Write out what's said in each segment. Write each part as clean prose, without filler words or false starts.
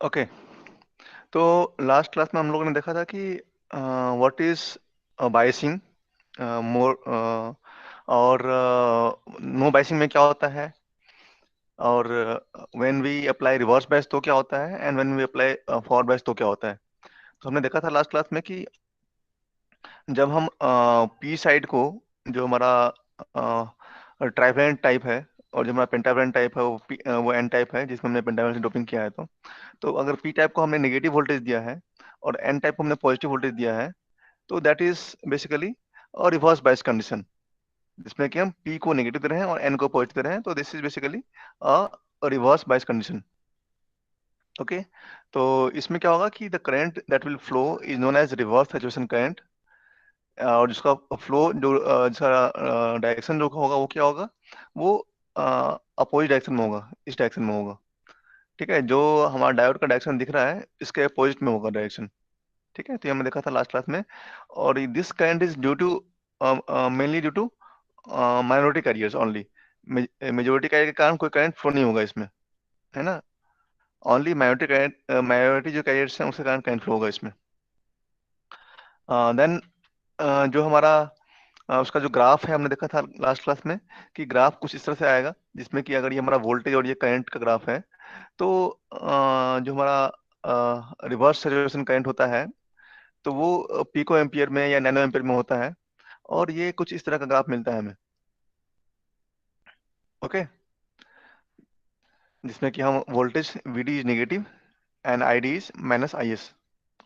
Okay. तो last class में हम लोगों ने देखा था कि व्हाट इज बायसिंग, मोर, और नो बायसिंग में क्या होता है, और when we apply reverse bias तो क्या होता है, and when we apply forward bias तो क्या होता है। तो हमने देखा था लास्ट क्लास में कि जब हम पी साइड को, जो हमारा ट्राइवेलेंट टाइप है, और जो हमारा पेंटावेलेंट टाइप है वो एन टाइप है जिसमें हमने पेंटावेलेंट से डोपिंग किया है। तो अगर पी टाइप को हमने नेगेटिव वोल्टेज दिया है और एन टाइप को हमने पॉजिटिव वोल्टेज दिया है, तो दैट इज बेसिकली और रिवर्स बायस कंडीशन, जिसमें कि हम पी को नेगेटिव दे रहे हैं और एन को पॉजिटिव दे रहे हैं। तो this is basically a reverse bias condition. Okay. तो इसमें क्या होगा कि the current that will flow is known as reverse saturation current, और जिसका फ्लो जो जिसका डायरेक्शन जो होगा वो क्या होगा, वो अपोजिट डायरेक्शन में होगा, इस डायरेक्शन में होगा। ठीक है, जो हमारा डायोड का डायरेक्शन दिख रहा है इसके अपोजिट में होगा डायरेक्शन। ठीक है, तो ये हमने देखा था लास्ट क्लास में। और this current is due to mainly due to minority carriers only. Majority carrier के कारण कोई करंट फ्लो नहीं होगा इसमें, है ना। ओनली माइनॉरिटी करंट, माइनॉरिटी जो कैरियर्स हैं उसके कारण करंट फ्लो होगा इसमें। देन जो हमारा उसका जो ग्राफ है हमने देखा था लास्ट क्लास में कि ग्राफ कुछ इस तरह से आएगा, जिसमें कि अगर ये हमारा वोल्टेज और ये करंट का ग्राफ है, तो जो हमारा रिवर्स सैचुरेशन करंट होता है, तो वो पिको एम्पियर में या नैनो एम्पियर में होता है, और ये कुछ इस तरह का ग्राफ मिलता है हमें। ओके, जिसमें कि हम voltage V D is negative and I D is minus I S.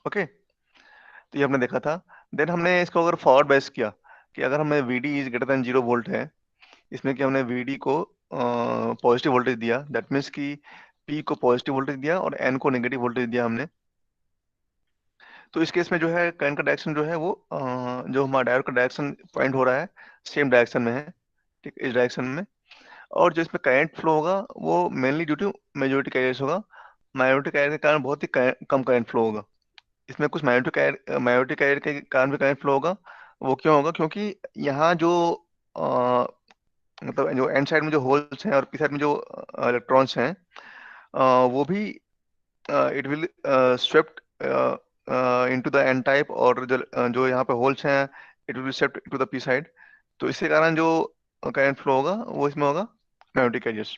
Okay, तो ये हमने देखा था। देन हमने इसको अगर फॉरवर्ड बेस किया कि अगर हमें V D is greater than 0 volt है, इसमें कि हमने वी डी को पॉजिटिव वोल्टेज दिया, दैट मीन्स कि पी को पॉजिटिव वोल्टेज दिया और एन को नेगेटिव वोल्टेज दिया हमने। तो इस केस में जो है करंट का डायरेक्शन जो है वो जो हमारा डायोड का डायरेक्शन पॉइंट हो रहा है सेम डायरेक्शन में है। ठीक, इस डायरेक्शन में। और जो इसमें करंट फ्लो होगा वो mainly due to majority carriers होगा। माइनॉरिटी कैरियर के कारण बहुत ही कम करंट फ्लो होगा। इसमें कुछ माइनॉरिटी कैरियर के कारण भी करंट फ्लो होगा। वो क्यों होगा, क्योंकि यहाँ जो अ, मतलब जो एन साइड में जो होल्स हैं और पी साइड में जो इलेक्ट्रॉन्स हैं, वो भी it will swept into the N type, और जो यहाँ पे होल्स हैं it will swept to the P side. तो इसके कारण जो करंट फ्लो होगा वो इसमें होगा मैग्नेटिक कैरियर्स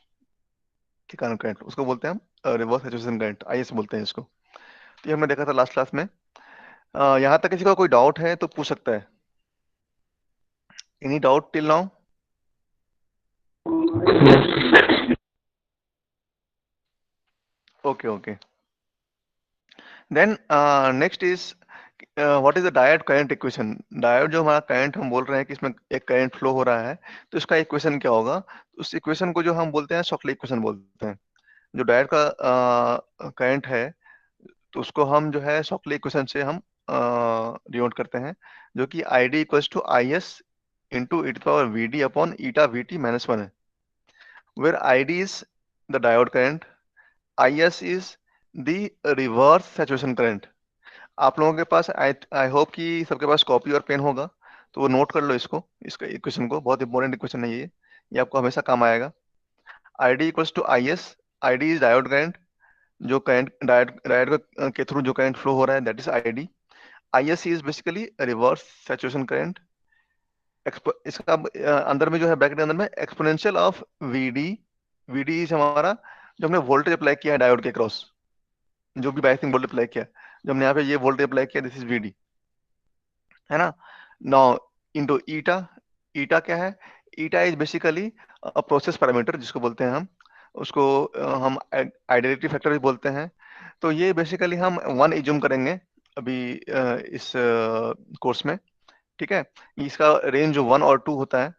के कारण करंट, उसको बोलते हैं हम रिवर्स सैचुरेशन करंट, आईएस बोलते हैं इसको। तो ये हमने देखा था लास्ट क्लास में। यहाँ तक किसी का कोई डाउट है तो पूछ सकता है। Any doubt till now? Okay okay. Then next is what is the diode current equation. Diode जो हमारा करंट हम बोल रहे हैं कि इसमें एक करंट फ्लो हो रहा है, तो इसका इक्वेशन क्या होगा। तो उस इक्वेशन को जो हम बोलते हैं शॉकली इक्वेशन बोलते हैं। जो डायोड का करंट है, तो उसको हम जो है शॉकली इक्वेशन से हम डिनोट करते हैं, जो कि I D equals to I S into E to power V D upon eta V T minus one है। Where I D is the diode current, I S is the reverse saturation current. आप लोगों के पास आई I hope कि सबके पास copy और pen होगा, तो वो नोट कर लो इसको, इसका इक्वेशन को, बहुत इंपॉर्टेंट इक्वेशन है ये आपको हमेशा काम आएगा। I D equals to I S, I D is diode current, जो करंट डायोड डायोड के थ्रू जो करंट फ्लो हो रहा है that is I D. I S is basically reverse saturation current. इसका अंदर में जो है ब्रैकेट के अंदर में exponential of V D. V D is हमारा जो हमने वोल्टेज अप्लाई किया है डायोड के क्रॉस, जो भी बायसिंग वोल्टेज अप्लाई किया, जो हमने यहाँ पे ये वोल्टेज अप्लाई किया, दिस इज वी डी, है ना। Now into eta. ईटा क्या है? Eta is basically process parameter जिसको बोलते हैं हम, उसको हम आइडेंटिटी फैक्टर भी बोलते हैं। तो ये बेसिकली हम वन इज्यूम करेंगे अभी इस कोर्स में। ठीक है, इसका रेंज जो वन और टू होता है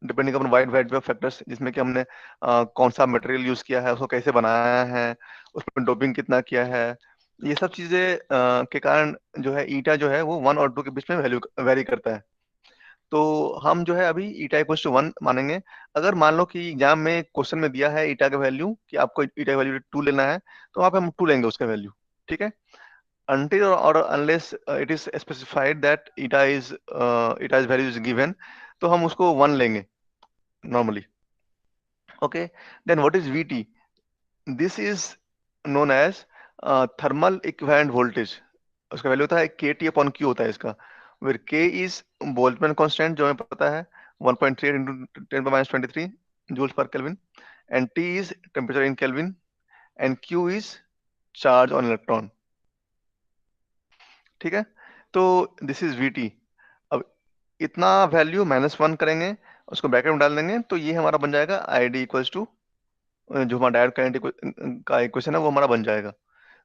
depending upon wide variety of factors, जिसमें कि हमने कौन सा मटेरियल यूज किया है, उसको कैसे बनाया है, उसमें डोपिंग कितना किया है, ये सब चीजें के कारण जो है ईटा जो है वो वन और टू के बीच में वैल्यू वेरी करता है। तो हम जो है अभी ईटा इक्वल्स टू वन मानेंगे। अगर मान लो कि एग्जाम में क्वेश्चन में दिया है ईटा का वैल्यू कि आपको ईटा का वैल्यू टू लेना है, तो वहाँ पे हम टू लेंगे उसका वैल्यू। ठीक है, until or unless it is specified that eta is value is given, तो हम उसको वन लेंगे normally. Okay, then what is vt? This is known as thermal equivalent voltage, उसका वैल्यू होता है के टी अपॉन क्यू होता है इसका, वेर के इज बोल्ट्जमैन कांस्टेंट जो हमें पता है 1.3 into 10⁻23 joules per kelvin, and T is temperature in kelvin, and Q is charge on electron. ठीक है, तो दिस इज वी टी। अब इतना वैल्यू -1 करेंगे, उसको ब्रैकेट में डाल देंगे, तो ये हमारा बन जाएगा आई डी इक्वल्स टू, जो हमारा डायोड करंट का इक्वेशन है वो हमारा बन जाएगा।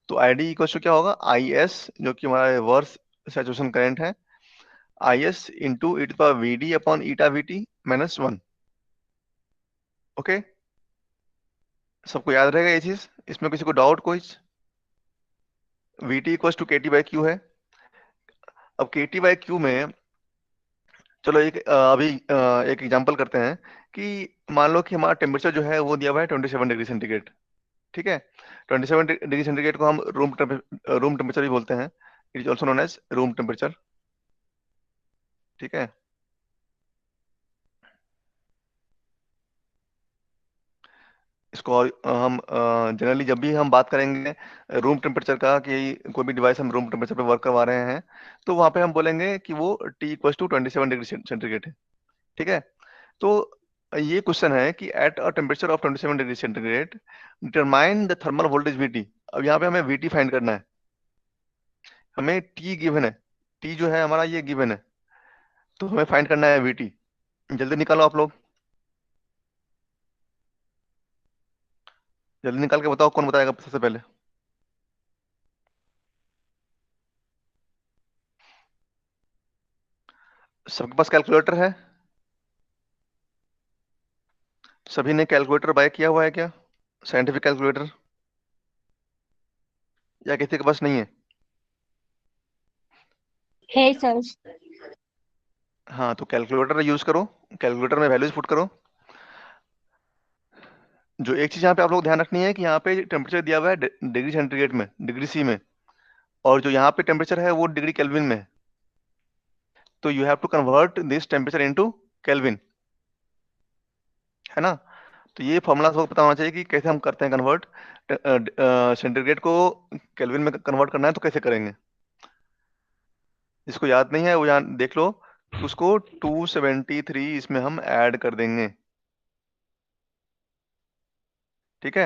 तो आई डी इक्वल्स टू क्या होगा, आई एस जो कि हमारा रिवर्स सैचुरेशन करंट है, I S into E to power V D upon eta V T -1। Okay, सबको याद रहेगा ये चीज, इसमें किसी को डाउट कोई? वी टी इक्वल्स टू के टी बाई क्यू है। अब के टी बाई क्यू में चलो अभी एक एग्जांपल करते हैं कि मान लो कि हमारा टेम्परेचर जो है वो दिया हुआ है 27 डिग्री सेंटीग्रेड। ठीक है, 27 डिग्री सेंटीग्रेड को हम रूम टेम्परेचर भी बोलते हैं, it is also known as room temperature. ठीक है, इसको हम जनरली जब भी हम बात करेंगे रूम टेम्परेचर का, कि कोई भी डिवाइस हम रूम टेम्परेचर पे वर्क करवा रहे हैं, तो वहां पे हम बोलेंगे कि वो T equal to 27 degree centigrade है। ठीक है, तो ये क्वेश्चन है कि at a temperature of 27 degree centigrade determine the thermal voltage VT. अब यहाँ पे हमें वीटी फाइंड करना है, हमें टी गिवन है, टी जो है हमारा ये गिवन है, तो हमें फाइंड करना है वीटी। जल्दी निकालो आप लोग, जल्दी निकाल के बताओ कौन बताएगा सबसे पहले। सबके पास कैलकुलेटर है? सभी ने कैलकुलेटर बाय किया हुआ है क्या, साइंटिफिक कैलकुलेटर, या किसी के पास नहीं है? है सर। हाँ, तो कैलकुलेटर यूज करो, कैलकुलेटर में वैल्यूज पुट करो। जो एक चीज यहाँ पे आप लोग ध्यान रखनी है कि यहाँ पे टेम्परेचर दिया हुआ है डिग्री सेंटीग्रेड में, डिग्री सी में, और जो यहाँ पे टेम्परेचर है वो डिग्री केल्विन में है। तो you have to convert this temperature into kelvin, है ना? तो ये फॉर्मूला सबको पता होना चाहिए कि कैसे हम करते हैं कन्वर्ट, सेंटीग्रेड को केल्विन में कन्वर्ट करना है तो कैसे करेंगे। जिसको याद नहीं है वो यहाँ देख लो, उसको 273 इसमें हम ऐड कर देंगे। ठीक है,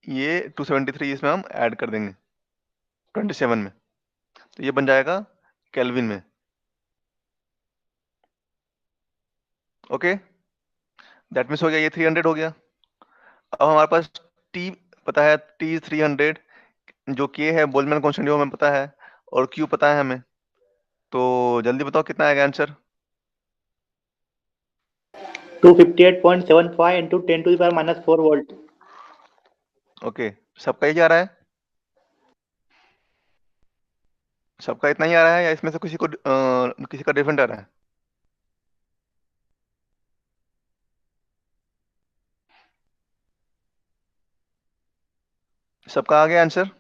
ये 273 इसमें हम ऐड कर देंगे 27 में, तो ये बन जाएगा केल्विन में। ओके, दैट मीन्स हो गया, ये 300 हो गया। अब हमारे पास टी पता है, टी 300, जो के है बोल्ट्जमैन कांस्टेंट वो हमें पता है, और क्यू पता है हमें, तो जल्दी बताओ कितना आएगा आंसर। 258.75 into 10⁻⁻4 volt। ओके, सबका ही जा रहा है? सबका इतना ही आ रहा है या इसमें से किसी का डिफरेंट आ रहा है? सबका आ गया आंसर?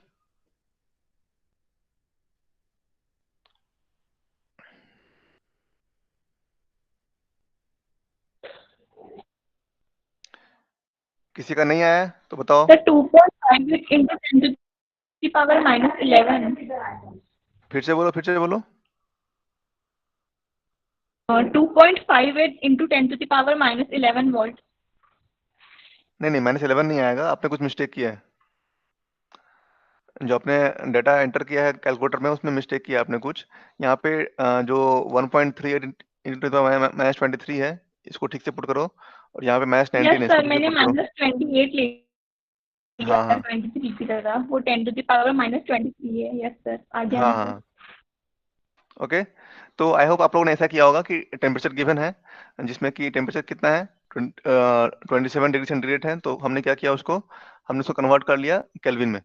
किसी का नहीं आया तो बताओ। Sir 2.5 into 10 to the power -11। फिर से बोलो, फिर से बोलो। 2.58 into 10 to the power -11 volt। नहीं नहीं, -11 नहीं आएगा, आपने कुछ मिस्टेक किया है। जो आपने डाटा एंटर किया है कैलकुलेटर में उसमें मिस्टेक किया आपने कुछ। यहाँ पे जो 1.38 इंटू -23 है, इसको ठीक से पुट करो, और यहाँ पे -19 यस है, इसको सर, ठीक से मैंने पुट करो। -28 लिया हाँ है हाँ 23 की जगह, वो 10 to the power -23 है। यस सर, आ गया हाँ आंसर। हाँ। ओके, तो आई होप आप लोगों ने ऐसा किया होगा कि टेम्परेचर गिवन है, जिसमें कि टेम्परेचर कितना है, 27 डिग्री सेंटीग्रेड है, तो हमने क्या किया, हमने उसको कन्वर्ट कर लिया केल्विन में,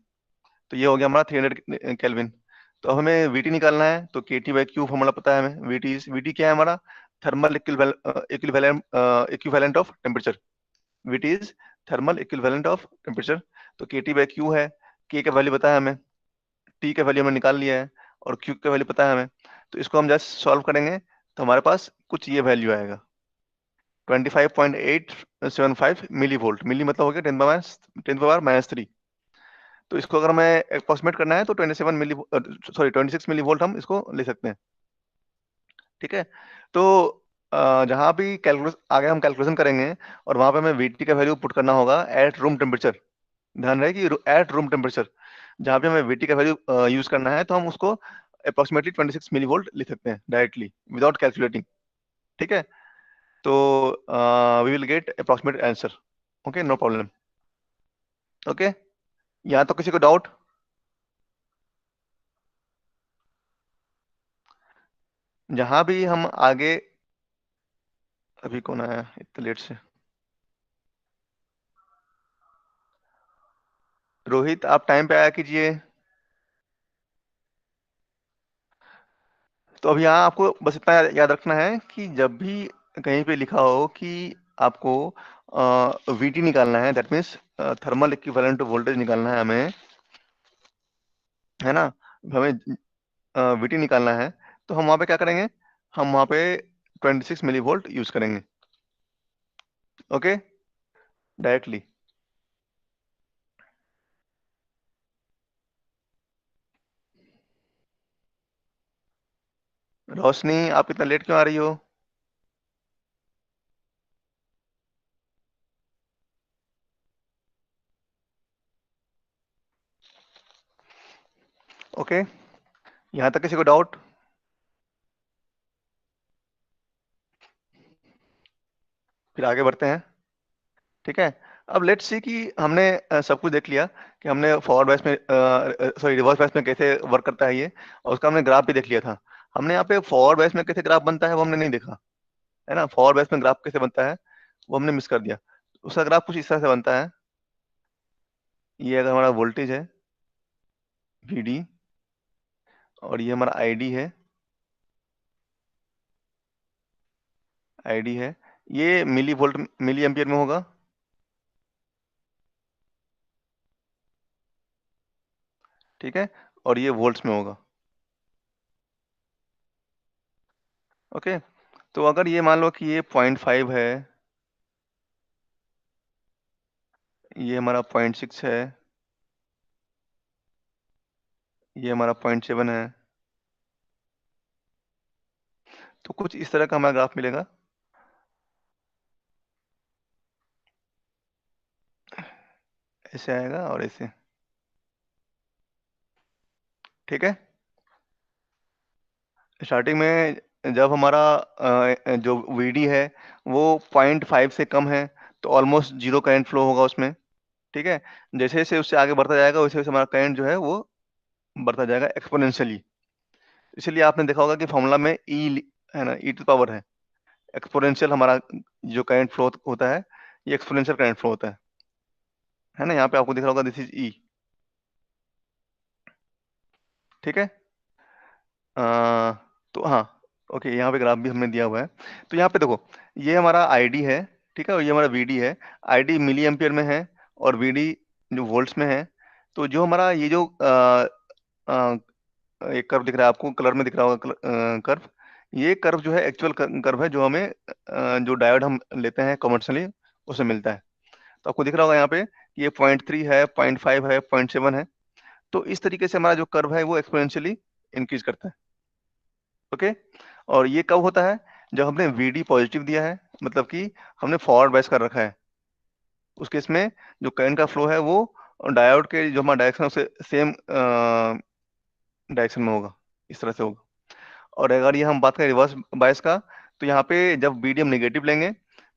तो ये हो गया हमारा 300 केल्विन। तो अब हमें वीटी निकालना है, तो के टी बाई क्यू फॉर्मूला पता है हमें। वीटी क्या है हमारा, thermal equivalent of temperature. VT is thermal equivalent of temperature. तो के टी बाई क्यू है, के का वैल्यू पता है हमें, टी का वैल्यू हमने निकाल लिया है, और क्यू का वैल्यू पता है हमें। तो इसको हम जस्ट सॉल्व करेंगे, तो हमारे पास कुछ ये वैल्यू आएगा, 25.875 मिली वोल्ट। मिली मतलब हो गया 10 पावर -3। तो इसको अगर मैं अप्रोक्सीमेट करना है तो 26 मिली वोल्ट हम इसको ले सकते हैं। ठीक है, तो जहां भी कैलकुलेस आगे हम कैलकुलेशन करेंगे और वहां पे हमें वीटी का वैल्यू पुट करना होगा एट रूम टेम्परेचर। ध्यान रहे कि एट रूम टेम्परेचर, जहां पे हमें वीटी का वैल्यू यूज करना है तो हम उसको अप्रोक्सीमेटली 26 मिली वोल्ट लिख सकते हैं डायरेक्टली विदाउट कैलकुलेटिंग। ठीक है, तो we will get approximate answer. Okay, no problem. Okay, यहाँ तो किसी को डाउट? जहां भी हम आगे, अभी कौन आया इतने लेट से? रोहित, आप टाइम पे आया कीजिए। तो अभी यहाँ आपको बस इतना याद रखना है कि जब भी कहीं पे लिखा हो कि आपको वीटी निकालना है, that means thermal equivalent voltage निकालना है हमें, है ना, हमें वीटी निकालना है, तो हम वहां पे क्या करेंगे? हम वहां पे 26 मिली वोल्ट यूज करेंगे। Okay, directly. रोशनी, आप इतना लेट क्यों आ रही हो? ओके, यहाँ तक किसी को डाउट? फिर आगे बढ़ते हैं। ठीक है, अब लेट्स सी कि हमने सब कुछ देख लिया कि हमने फॉरवर्ड बैच में, सॉरी, रिवर्स बैच में कैसे वर्क करता है ये, और उसका हमने ग्राफ भी देख लिया था। हमने यहाँ पे फॉरवर्ड बैच में कैसे ग्राफ बनता है वो हमने नहीं देखा, है ना। फॉरवर्ड बैच में ग्राफ कैसे बनता है वो हमने मिस कर दिया। उसका ग्राफ कुछ इस तरह से बनता है। ये अगर हमारा वोल्टेज है वीडी, और ये हमारा आईडी है, ये मिली वोल्ट मिली एम्पियर में होगा। ठीक है, और ये वोल्ट्स में होगा। ओके, तो अगर ये मान लो कि ये 0.5 है, ये हमारा 0.6 है, ये हमारा 0.7 है, तो कुछ इस तरह का हमारा ग्राफ मिलेगा। ऐसे आएगा और ऐसे। ठीक है, स्टार्टिंग में जब हमारा जो वीडी है वो 0.5 से कम है, तो ऑलमोस्ट जीरो करंट फ्लो होगा उसमें। ठीक है, जैसे जैसे उससे आगे बढ़ता जाएगा वैसे वैसे हमारा करंट जो है वो बढ़ता जाएगा एक्सपोनेंशियली। इसलिए आपने देखा होगा कि फॉर्मूला में ई है ना, ई टू पावर है। एक्सपोनेंशियल हमारा जो करंट फ्लो होता है, ये एक्सपोनेंशियल करंट फ्लो होता है ना। यहाँ पे आपको दिख रहा होगा दिस इज ई। ठीक है, अ, तो हाँ, ओके, यहाँ पे ग्राफ भी हमने दिया हुआ है। तो यहाँ पे देखो, ये हमारा आईडी है, ठीक है, और ये हमारा वीडी है। आईडी मिली एम्पियर में है और वीडी जो वोल्ट्स में है। तो जो हमारा ये जो अ, एक कर्व दिख रहा है आपको, कलर में दिख रहा होगा कर्व, ये कर्व जो है एक्चुअल कर्व है जो हमें जो डायोड हम लेते हैं कमर्शियली उससे मिलता है। तो आपको दिख रहा होगा यहाँ पे कि ये 0.3 है, 0.5 है, 0.7 है। तो इस तरीके से हमारा जो कर्व है वो एक्सपोनेंशियली इंक्रीज करता है। ओके, और ये कब होता है? जब हमने वीडी पॉजिटिव दिया है, मतलब कि हमने फॉरवर्ड बायस कर रखा है। उस केस में जो करंट का फ्लो है वो डायोड के जो हमारा डायरेक्शन है उससे सेम डायरेक्शन में होगा, इस तरह से होगा। और अगर ये हम बात करें रिवर्स बायस का, तो यहाँ पे जब वीडी हम नेगेटिव लेंगे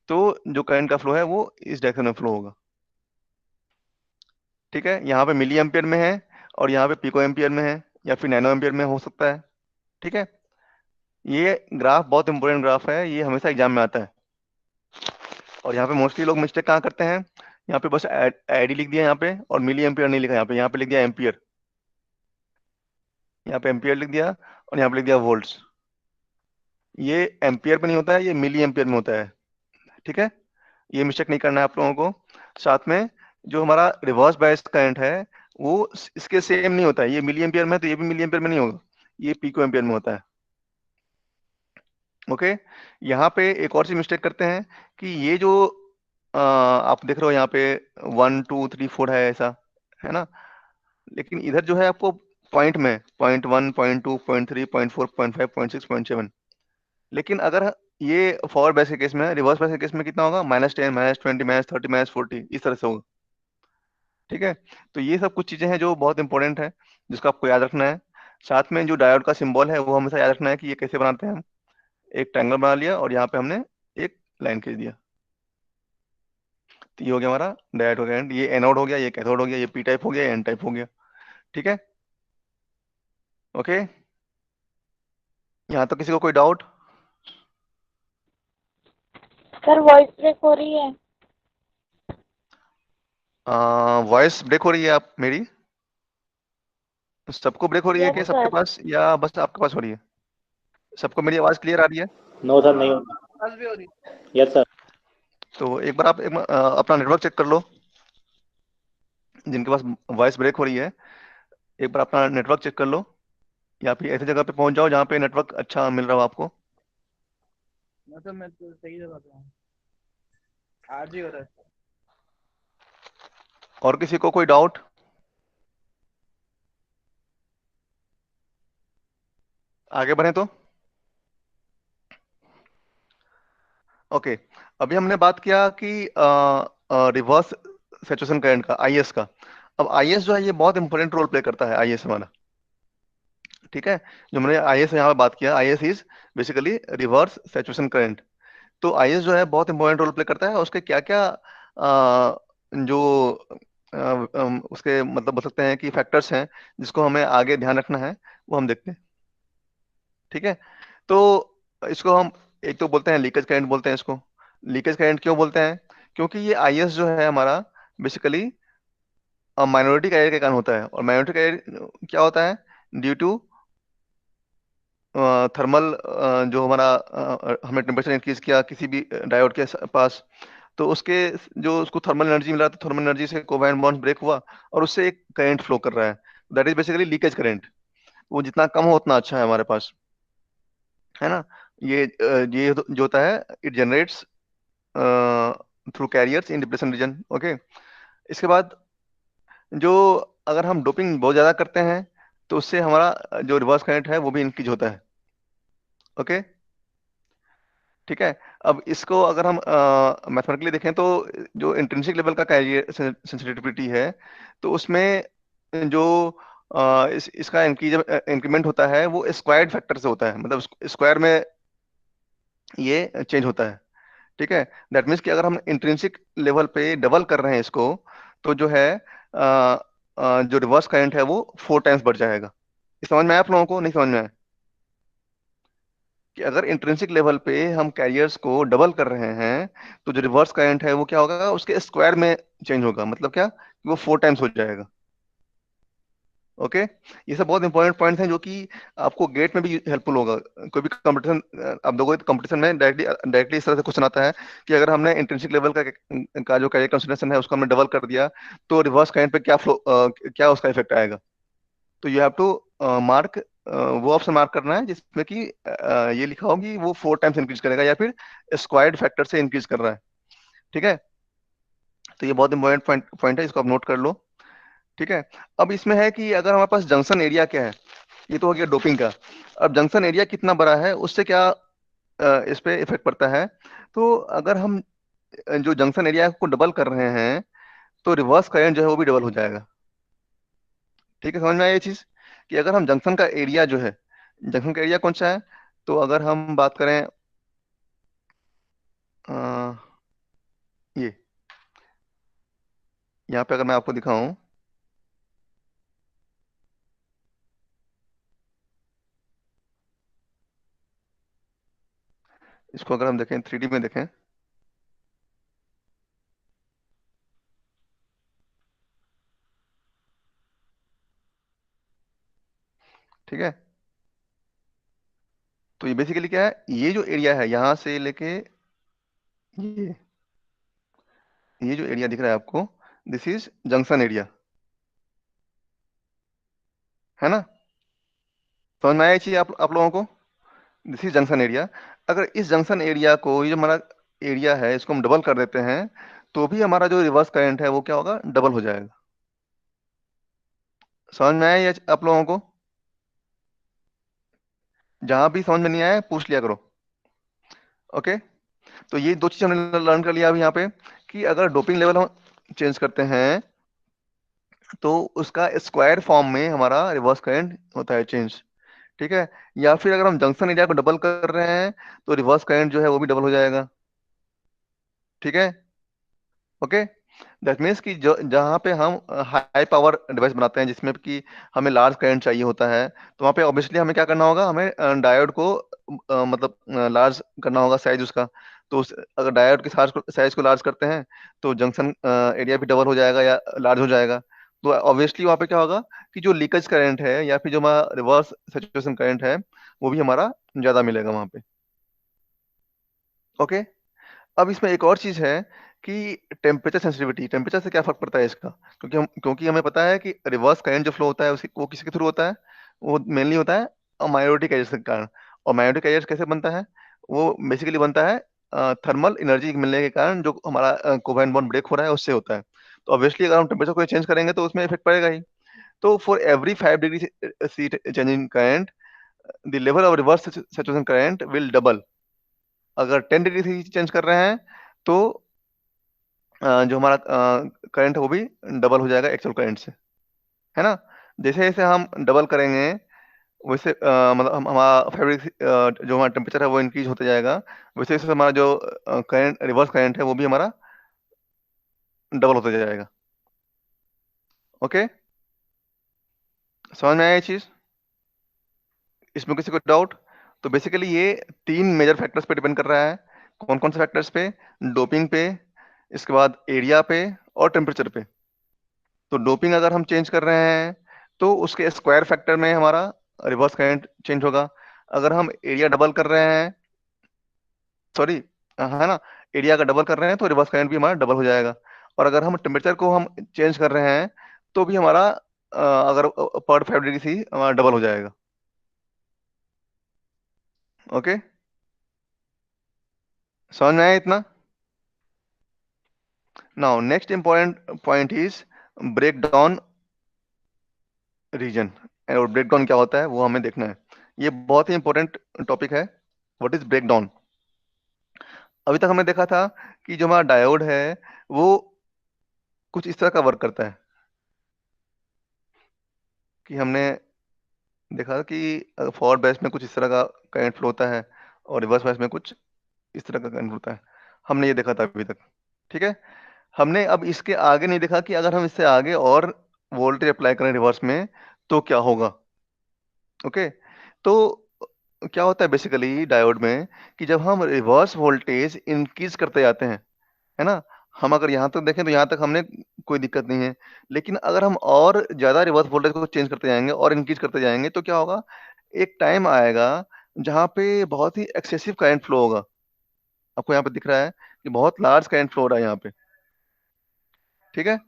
तो जो करंट का फ्लो है वो इस डायरेक्शन में फ्लो होगा। ठीक है, यहाँ पे मिली एम्पियर में है और यहाँ पे पिको एम्पियर में है, या फिर नैनो एम्पियर में हो सकता है। ठीक है, ये ग्राफ बहुत इंपॉर्टेंट ग्राफ है, ये हमेशा एग्जाम में आता है। और यहाँ पे मोस्टली लोग मिस्टेक कहाँ करते हैं? यहाँ पे बस आईडी लिख दिया यहाँ पे और मिली एम्पियर नहीं लिखा, यहाँ पे लिख दिया एम्पियर। यहाँ पे एम्पियर लिख दिया और यहाँ पे लिख दिया वोल्ट्स। ये एम्पियर में नहीं होता है, ये मिली एम्पियर में होता है। ठीक है, ये मिस्टेक नहीं करना है आप लोगों को। साथ में जो हमारा रिवर्स बायस करंट है वो इसके सेम नहीं होता है। ये मिली एम्पियर में है तो ये भी मिली एम्पियर में नहीं होगा, ये पिको एम्पियर में होता है। ओके, यहाँ पे एक और चीज मिस्टेक करते हैं कि ये जो आप देख रहे हो यहाँ पे 1 2 3 4 है ऐसा, है ना। लेकिन इधर जो है आपको पॉइंट में, 0.1, 0.2, 0.3, 0.4, 0.5, 0.6, 0.7। लेकिन अगर ये फॉरवर्ड बैच के केस में, रिवर्स बैच के केस में कितना होगा? -10, -20, -30, -40, इस तरह से होगा। ठीक है। तो ये सब कुछ चीजें हैं जो बहुत इंपॉर्टेंट है, जिसको आपको याद रखना है। साथ में जो डायोड का सिंबल है वो हमेशा याद रखना है कि ये कैसे बनाते हैं हम। एक ट्रायंगल बना लिया और यहाँ पे हमने एक लाइन खींच दिया, तो ये हो गया हमारा डायोड का करंट। ये एनोड हो गया, ये कैथोड हो गया, ये पी टाइप हो गया, ये एन टाइप हो गया। ठीक है। ओके, यहाँ तो किसी को कोई डाउट? सर वॉइस ब्रेक हो रही है। वॉइस ब्रेक हो रही है आप मेरी? सबको ब्रेक हो रही है यस क्या सबके सर। पास, या बस आपके पास हो रही है? सबको मेरी आवाज क्लियर आ रही है? नो सर, नहीं होगा। Yes sir. तो एक बार आप अपना नेटवर्क चेक कर लो, जिनके पास वॉइस ब्रेक हो रही है। एक बार अपना नेटवर्क चेक कर लो, या फिर ऐसी जगह पे पहुंच जाओ जहाँ पे नेटवर्क अच्छा मिल रहा हो आपको। मतलब मैं तो सही जगह पे हूँ, आज ही हो रहा है। और किसी को कोई डाउट? आगे बढ़े तो। ओके, अभी हमने बात किया कि रिवर्स सैचुरेशन करंट का, आईएस का। अब आईएस जो है ये बहुत इंपॉर्टेंट रोल प्ले करता है, आईएस हमारा। ठीक है। जो हमने आईएस यहाँ पे बात किया, IS is basically reverse saturation current. तो आईएस जो है बहुत इंपॉर्टेंट रोल प्ले करता है। उसके क्या क्या जो उसके मतलब बोल सकते हैं कि फैक्टर्स हैं जिसको हमें आगे ध्यान रखना है, वो हम देखते हैं। ठीक है। तो इसको हम एक तो बोलते हैं लीकेज करंट बोलते हैं इसको। लीकेज करंट क्यों बोलते हैं? क्योंकि ये आईएस जो है हमारा बेसिकली माइनॉरिटी कैरियर के कारण होता है। और माइनॉरिटी कैरियर क्या होता है? ड्यू टू थर्मल, जो हमारा हमने टेम्परेचर इंक्रीज किया किसी भी डायोड के पास, तो उसके जो उसको थर्मल एनर्जी मिला, तो थर्मल एनर्जी से कोवैलेंट बॉन्ड ब्रेक हुआ और उससे एक करंट फ्लो कर रहा है। That is basically leakage current. वो जितना कम हो उतना अच्छा है हमारे पास, है ना। ये जो होता है, it generates through carriers in depression region. Okay. इसके बाद जो, अगर हम डोपिंग बहुत ज्यादा करते हैं तो उससे हमारा जो रिवर्स करंट है वो भी इंक्रीज होता है। ओके। ठीक है। अब इसको अगर हम मैथमेटिकली देखें तो जो इंट्रिंसिक लेवल का कैरियर सेंसिटिविटी है, तो उसमें जो इसका इंक्रीमेंट होता है वो स्क्वायर्ड फैक्टर से होता है, मतलब स्क्वायर में ये चेंज होता है। ठीक है। दैट मीन्स कि अगर हम इंट्रिंसिक लेवल पे डबल कर रहे हैं इसको, तो जो है जो रिवर्स करंट है वो 4 टाइम्स बढ़ जाएगा। ये समझ में आया आप लोगों को? नहीं समझ में आया? कि अगर इंट्रिंसिक लेवल पे हम कैरियर्स को डबल कर रहे हैं, तो जो रिवर्स करंट है वो क्या होगा? उसके स्क्वायर में चेंज होगा। मतलब क्या कि वो 4 टाइम्स हो जाएगा। ओके। ये सब बहुत इंपॉर्टेंट पॉइंट्स हैं जो कि आपको गेट में भी हेल्पफुल होगा। कोई भी कंपटीशन आप दोगे तो कंपटीशन में डायरेक्टली डायरेक्टली इस तरह से क्वेश्चन आता है कि अगर हमने इंट्रिंसिक लेवल का जो कैरियर कंसिडरेशन है उसको हमने डबल कर दिया, तो रिवर्स करंट पे क्या फ्लो, क्या उसका इफेक्ट आएगा। तो यू हैव टू मार्क, वो ऑप्शन मार्क करना है जिसमें कि ये लिखा हो कि वो 4 टाइम्स इंक्रीज करेगा या फिर स्क्वायर्ड फैक्टर से इंक्रीज कर रहा है। ठीक है। तो ये बहुत इंपॉर्टेंट पॉइंट है, इसको आप नोट कर लो। ठीक है। अब इसमें है कि अगर हमारे पास जंक्शन एरिया क्या है, ये तो हो गया डोपिंग का। अब जंक्शन एरिया कितना बड़ा है उससे क्या इस पे इफेक्ट पड़ता है। तो अगर हम जो जंक्शन एरिया को डबल कर रहे हैं, तो रिवर्स करंट जो है वो भी डबल हो जाएगा। ठीक है, समझ में आया ये चीज? कि अगर हम जंक्शन का एरिया जो है, जंक्शन का एरिया कौन सा है, तो अगर हम बात करें अ, ये यहाँ पे अगर मैं आपको दिखाऊं, इसको अगर हम देखें 3D में देखें, ठीक है। तो ये बेसिकली क्या है, ये जो एरिया है यहाँ से लेके ये जो एरिया दिख रहा है आपको, दिस इज जंक्शन एरिया, है ना। समझ में आया ये चीज आप लोगों को? This is junction area. अगर इस जंक्शन एरिया को, ये जो हमारा एरिया है, इसको हम डबल कर देते हैं, तो भी हमारा जो रिवर्स करंट है वो क्या होगा? डबल हो जाएगा। समझ में आया या आप लोगों को? जहां भी समझ में नहीं आया पूछ लिया करो। ओके। तो ये दो चीज हमने लर्न कर लिया अभी यहाँ पे, कि अगर डोपिंग लेवल हम चेंज करते हैं तो उसका स्क्वायर फॉर्म में हमारा रिवर्स करंट होता है चेंज। ठीक है। या फिर अगर हम जंक्शन एरिया को डबल कर रहे हैं तो रिवर्स करंट जो है वो भी डबल हो जाएगा। ठीक है। ओके। दैट मीन्स कि जो जहाँ पे हम हाई पावर डिवाइस बनाते हैं जिसमें कि हमें लार्ज करंट चाहिए होता है, तो वहाँ पे ऑब्वियसली हमें क्या करना होगा, हमें डायोड को मतलब लार्ज करना होगा साइज उसका। तो अगर डायोड के साइज को लार्ज करते हैं तो जंक्शन एरिया भी डबल हो जाएगा या लार्ज हो जाएगा। तो ऑब्वियसली वहाँ पे क्या होगा कि जो लीकेज करंट है या फिर जो हमारा रिवर्स सैचुरेशन करंट है वो भी हमारा ज्यादा मिलेगा वहाँ पे। ओके। अब इसमें एक और चीज है कि टेम्परेचर सेंसिटिविटी, टेम्परेचर से क्या फर्क पड़ता है इसका, क्योंकि हमें पता है कि रिवर्स करंट जो फ्लो होता है उसी वो किसके थ्रू होता है, वो मेनली होता है माइनॉरिटी एजेस के कारण। और माइनॉरिटी एजेस कैसे बनता है, वो बेसिकली बनता है थर्मल एनर्जी मिलने के कारण, जो हमारा कोवैलेंट बॉन्ड ब्रेक हो रहा है उससे होता है। तो ऑब्वियसली अगर हम टेम्परेचर को चेंज करेंगे तो उसमें इफेक्ट पड़ेगा ही। तो for every 5 degree C change in current, the level of reverse saturation current will double. अगर 10 डिग्री से चेंज कर रहे हैं तो जो हमारा करंट है वो भी डबल हो जाएगा एक्चुअल करंट से, है ना। जैसे जैसे हम डबल करेंगे वैसे मतलब हमारा फैब्रिक जो हमारा टेम्परेचर है वो इंक्रीज होते जाएगा, वैसे वैसे हमारा जो करंट रिवर्स करंट है वो भी हमारा डबल होता जाएगा। ओके। समझ में आया ये चीज? इसमें किसी को डाउट? तो बेसिकली ये 3 मेजर फैक्टर्स पे डिपेंड कर रहा है। कौन कौन से फैक्टर्स पे? डोपिंग पे, इसके बाद एरिया पे, और टेम्परेचर पे। तो डोपिंग अगर हम चेंज कर रहे हैं तो उसके स्क्वायर फैक्टर में हमारा रिवर्स करंट चेंज होगा। अगर हम एरिया डबल कर रहे हैं, सॉरी, है ना, एरिया का डबल कर रहे हैं तो रिवर्स करंट भी हमारा डबल हो जाएगा। और अगर हम टेम्परेचर को हम चेंज कर रहे हैं तो भी हमारा अगर पर 5 डिग्री सी हमारा डबल हो जाएगा। ओके। समझ में आया इतना? Now next important point is break down region. और ब्रेक डाउन क्या होता है वो हमें देखना है। ये बहुत ही इंपॉर्टेंट टॉपिक है। What is break down? अभी तक हमने देखा था कि जो हमारा डायोड है वो कुछ इस तरह का वर्क करता है, कि हमने देखा कि फॉरवर्ड बैच में कुछ इस तरह का करंट फ्लो होता है और रिवर्स बैच में कुछ इस तरह का करंट होता है। हमने ये देखा था अभी तक। ठीक है। हमने अब इसके आगे नहीं देखा कि अगर हम इससे आगे और वोल्टेज अप्लाई करें रिवर्स में तो क्या होगा। ओके। तो क्या होता है बेसिकली डायोड में, कि जब हम रिवर्स वोल्टेज इंक्रीज करते जाते हैं, है ना, हम अगर यहाँ तक देखें तो यहाँ तक हमने कोई दिक्कत नहीं है। लेकिन अगर हम और ज्यादा रिवर्स वोल्टेज को चेंज करते जाएंगे और इंक्रीज करते जाएंगे तो क्या होगा, एक टाइम आएगा जहाँ पे बहुत ही एक्सेसिव करंट फ्लो होगा। आपको यहाँ पे दिख रहा है कि बहुत लार्ज करंट फ्लो हो रहा है यहाँ पे। ठीक है।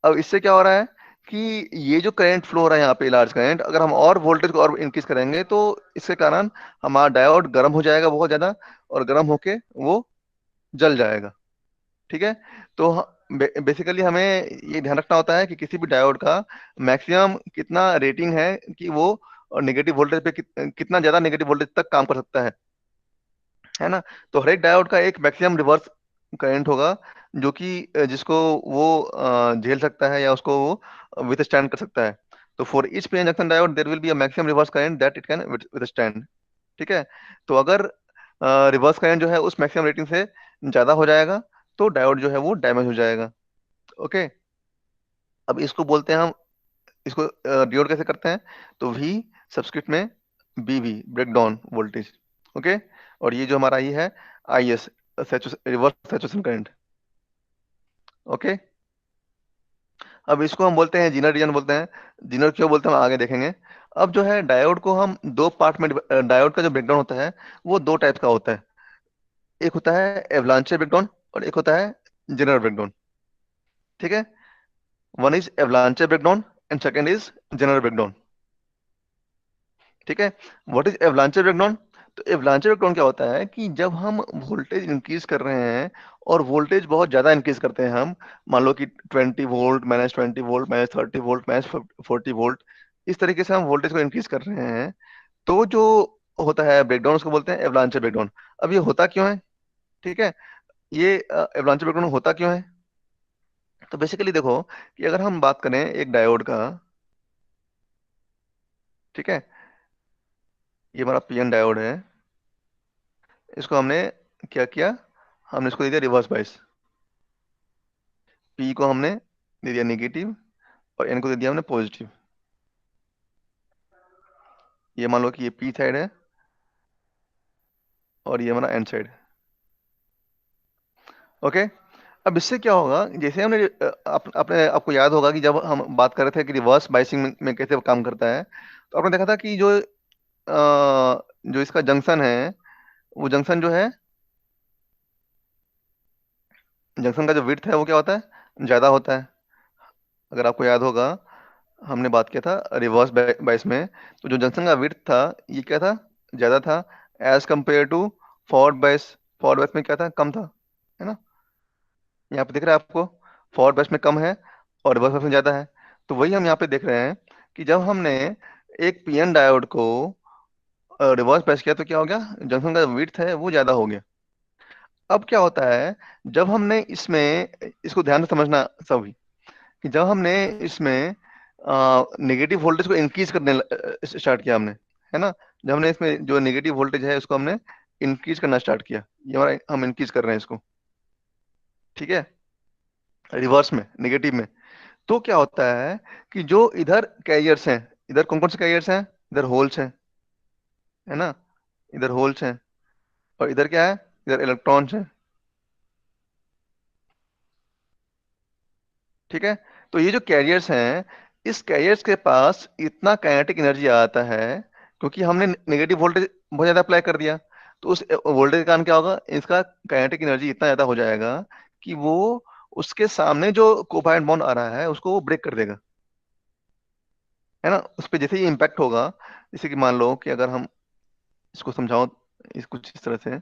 अब इससे क्या हो रहा है कि ये जो करंट फ्लो हो रहा है यहाँ पे लार्ज करंट, अगर हम और वोल्टेज को और इंक्रीज करेंगे तो इसके कारण हमारा डायोड गर्म हो जाएगा बहुत ज्यादा, और गर्म होके वो जल जाएगा। ठीक है। तो बेसिकली हमें ये ध्यान रखना होता है कि किसी भी डायोड का मैक्सिमम कितना रेटिंग है कि वो नेगेटिव वोल्टेज पे कितना ज्यादा नेगेटिव वोल्टेज तक काम कर सकता है ना। तो हर एक डायोड का एक मैक्सिमम रिवर्स करंट होगा जो कि जिसको वो झेल सकता है या उसको वो विथ स्टैंड कर सकता है। तो for each PN junction diode there will be a maximum reverse current that it can withstand. ठीक है। तो अगर रिवर्स करंट जो है उस मैक्सिमम रेटिंग से ज्यादा हो जाएगा तो डायोड जो है वो डैमेज हो जाएगा। ओके। अब इसको बोलते हैं हम, इसको डिनोट कैसे करते हैं, तो वी सबस्क्रिप्ट में B V break down voltage. Okay. और ये जो हमारा ये है I S, reverse saturation current. Okay. अब इसको हम बोलते हैं जीनर रीजन बोलते हैं। जीनर क्यों बोलते हैं हम आगे देखेंगे। अब जो है डायोड को हम दो पार्ट में डायोड का जो ब्रेकडाउन होता है वो दो टाइप का होता है। एक होता है एवलांचे ब्रेकडाउन और एक होता है जनरल ब्रेकडाउन। ठीक है। One is एवलांचे breakdown and second is general breakdown. ठीक है। What is एवलांचे breakdown? तो एवलांच इलेक्ट्रॉन क्या होता है कि जब हम वोल्टेज इंक्रीज कर रहे हैं और वोल्टेज बहुत ज्यादा इंक्रीज करते हैं हम, मान लो कि 20 वोल्ट, -20 वोल्ट, -30 वोल्ट, -40 वोल्ट, इस तरीके से हम वोल्टेज को इंक्रीज कर रहे हैं, तो जो होता है ब्रेकडाउन, उसको बोलते हैं एवलांच ब्रेकडाउन। अब ये होता क्यों है? ठीक है, ये एवलांच ब्रेकडाउन होता क्यों है? तो बेसिकली देखो कि अगर हम बात करें एक डायोड का, ठीक है, ये हमारा पीएन डायोड है, इसको हमने क्या किया, हमने इसको दे दिया रिवर्स बाइस। पी को हमने दे दिया नेगेटिव और एन को दे दिया हमने पॉजिटिव। ये मान लो कि ये पी साइड है और ये हमारा एन साइड है। ओके, अब इससे क्या होगा, जैसे हमने अपने आपको याद होगा कि जब हम बात कर रहे थे कि रिवर्स बाइसिंग में कैसे काम करता है, तो आपने देखा था कि जो इसका जंक्शन है, वो जंक्शन जो है, जंक्शन का जो विड्थ है वो क्या होता है, ज्यादा होता है। अगर आपको याद होगा, हमने बात किया था रिवर्स बाइस में, तो जो जंक्शन का विड्थ था, ये क्या था, ज्यादा था as compare to forward bias. Forward bias में क्या था, कम था, है ना? यहाँ पे दिख रहा है आपको, फॉरवर्ड बाइस में कम है और रिवर्स बाइस में ज्यादा है। तो वही हम यहाँ पे देख रहे हैं कि जब हमने एक पीएन डायोड को रिवर्स बाइस किया तो क्या हो गया, जंक्शन का विड्थ है वो ज्यादा हो गया। अब क्या होता है, जब हमने इसमें, इसको ध्यान से समझना सभी, कि जब हमने इसमें नेगेटिव वोल्टेज को इंक्रीज करने स्टार्ट किया हमने, है ना, जब हमने इसमें जो नेगेटिव वोल्टेज है उसको हमने इंक्रीज करना स्टार्ट किया, ये हमारा हम इंक्रीज कर रहे हैं इसको, ठीक है, रिवर्स में, नेगेटिव में। तो क्या होता है कि जो इधर कैरियर्स हैं, इधर कौन कौन से कैरियर्स हैं, इधर होल्स हैं, है ना, इधर होल्स हैं, और इधर क्या है, इधर इलेक्ट्रॉन्स हैं, ठीक है। तो ये जो कैरियर्स हैं, इस कैरियर्स के पास इतना काइनेटिक एनर्जी आता है क्योंकि हमने नेगेटिव वोल्टेज बहुत ज्यादा अप्लाई कर दिया। तो उस वोल्टेज के कारण क्या होगा, इसका काइनेटिक एनर्जी इतना ज्यादा हो जाएगा कि वो उसके सामने जो कोवैलेंट बॉन्ड आ रहा है उसको वो ब्रेक कर देगा, है ना। उस पर जैसे ही इम्पैक्ट होगा, जैसे कि मान लो कि अगर हम इसको समझाओ इस कुछ इस तरह से,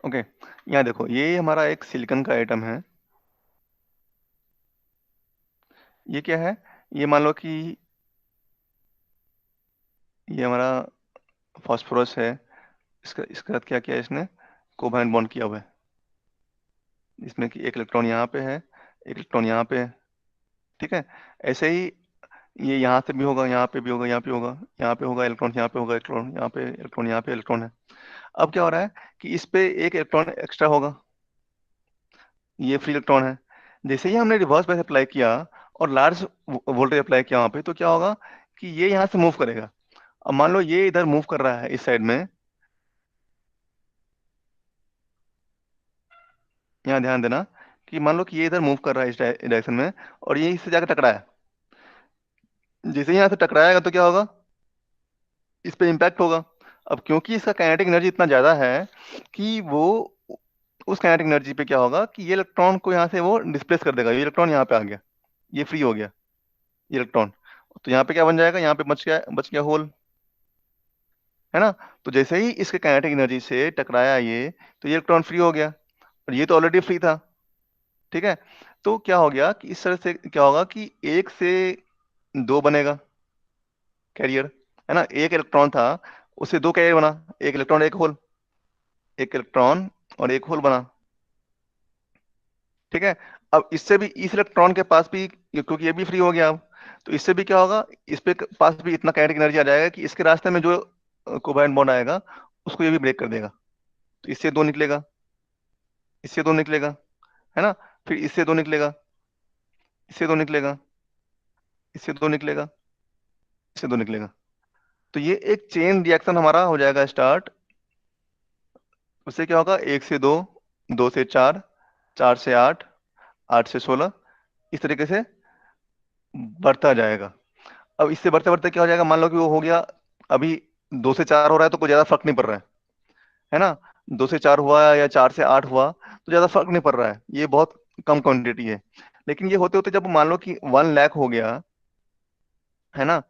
ओके, यहाँ देखो ये हमारा एक सिलिकॉन का आइटम है, ये क्या है, ये मान लो कि ये हमारा फास्फोरस है, इसका इसके साथ क्या किया है इसने, कोवैलेंट बॉन्ड किया हुआ है, जिसमें कि एक इलेक्ट्रॉन यहाँ पे है, एक इलेक्ट्रॉन यहाँ पे है, ठीक है। ऐसे ही ये यहाँ से भी होगा, यहाँ पे भी होगा, यहाँ पे होगा, यहाँ पे होगा इलेक्ट्रॉन, यहाँ पे होगा इलेक्ट्रॉन, यहाँ पे इलेक्ट्रॉन, यहाँ पे इलेक्ट्रॉन है। अब क्या हो रहा है कि इस पे एक इलेक्ट्रॉन एक्स्ट्रा होगा, ये फ्री इलेक्ट्रॉन है। जैसे ही हमने रिवर्स बायस अप्लाई किया और लार्ज वोल्टेज अप्लाई किया वहाँ पे, तो क्या होगा कि ये यहाँ से मूव करेगा। अब मान लो ये इधर मूव कर रहा है इस साइड में, यहाँ ध्यान देना कि मान लो कि ये इधर मूव कर रहा है इस डायरेक्शन में, और ये इससे जाकर टकराया। जैसे ही यहाँ से टकराएगा तो क्या होगा, इस पे इम्पैक्ट होगा। अब क्योंकि इसका काइनेटिक एनर्जी इतना ज्यादा है कि वो उस काइनेटिक एनर्जी पे क्या होगा कि ये इलेक्ट्रॉन को यहाँ से वो डिस्प्लेस कर देगा, ये इलेक्ट्रॉन यहाँ पे आ गया, ये फ्री हो गया, ये इलेक्ट्रॉन। तो यहाँ पे क्या बन जाएगा, यहाँ पे बच गया होल, है ना। तो जैसे ही इसके काइनेटिक एनर्जी से टकराया ये, तो ये इलेक्ट्रॉन फ्री हो गया, और ये तो ऑलरेडी फ्री था, ठीक है। तो क्या हो गया कि इस तरह से क्या होगा कि एक से दो बनेगा कैरियर, है ना। एक इलेक्ट्रॉन था, उससे दो कैरियर बना, एक इलेक्ट्रॉन एक होल, एक इलेक्ट्रॉन और एक होल बना, ठीक है। अब इससे भी, इस इलेक्ट्रॉन के पास भी, क्योंकि ये भी फ्री हो गया अब, तो इससे भी क्या होगा, इस पे पास भी इतना काइनेटिक एनर्जी आ जाएगा कि इसके रास्ते में जो कोवैलेंट बॉन्ड आएगा उसको ये भी ब्रेक कर देगा। तो इससे दो निकलेगा, इससे दो निकलेगा, है ना, फिर इससे दो निकलेगा, इससे दो निकलेगा, इससे दो निकलेगा, इससे दो निकलेगा। तो ये एक चेन रिएक्शन हमारा हो जाएगा स्टार्ट, उससे क्या होगा, 1 से 2, 2 से 4, 4 से 8, 8 से 16, इस तरीके से बढ़ता जाएगा। अब इससे बढ़ते बढ़ते क्या हो जाएगा, मान लो कि वो हो गया, अभी 2 से 4 हो रहा है तो कोई ज्यादा फर्क नहीं पड़ रहा है ना। 2 से 4 हुआ या 4 से 8 हुआ तो ज्यादा फर्क नहीं पड़ रहा है, ये बहुत कम क्वांटिटी है। लेकिन ये होते होते जब मान लो कि 1 लाख हो गया, है ना,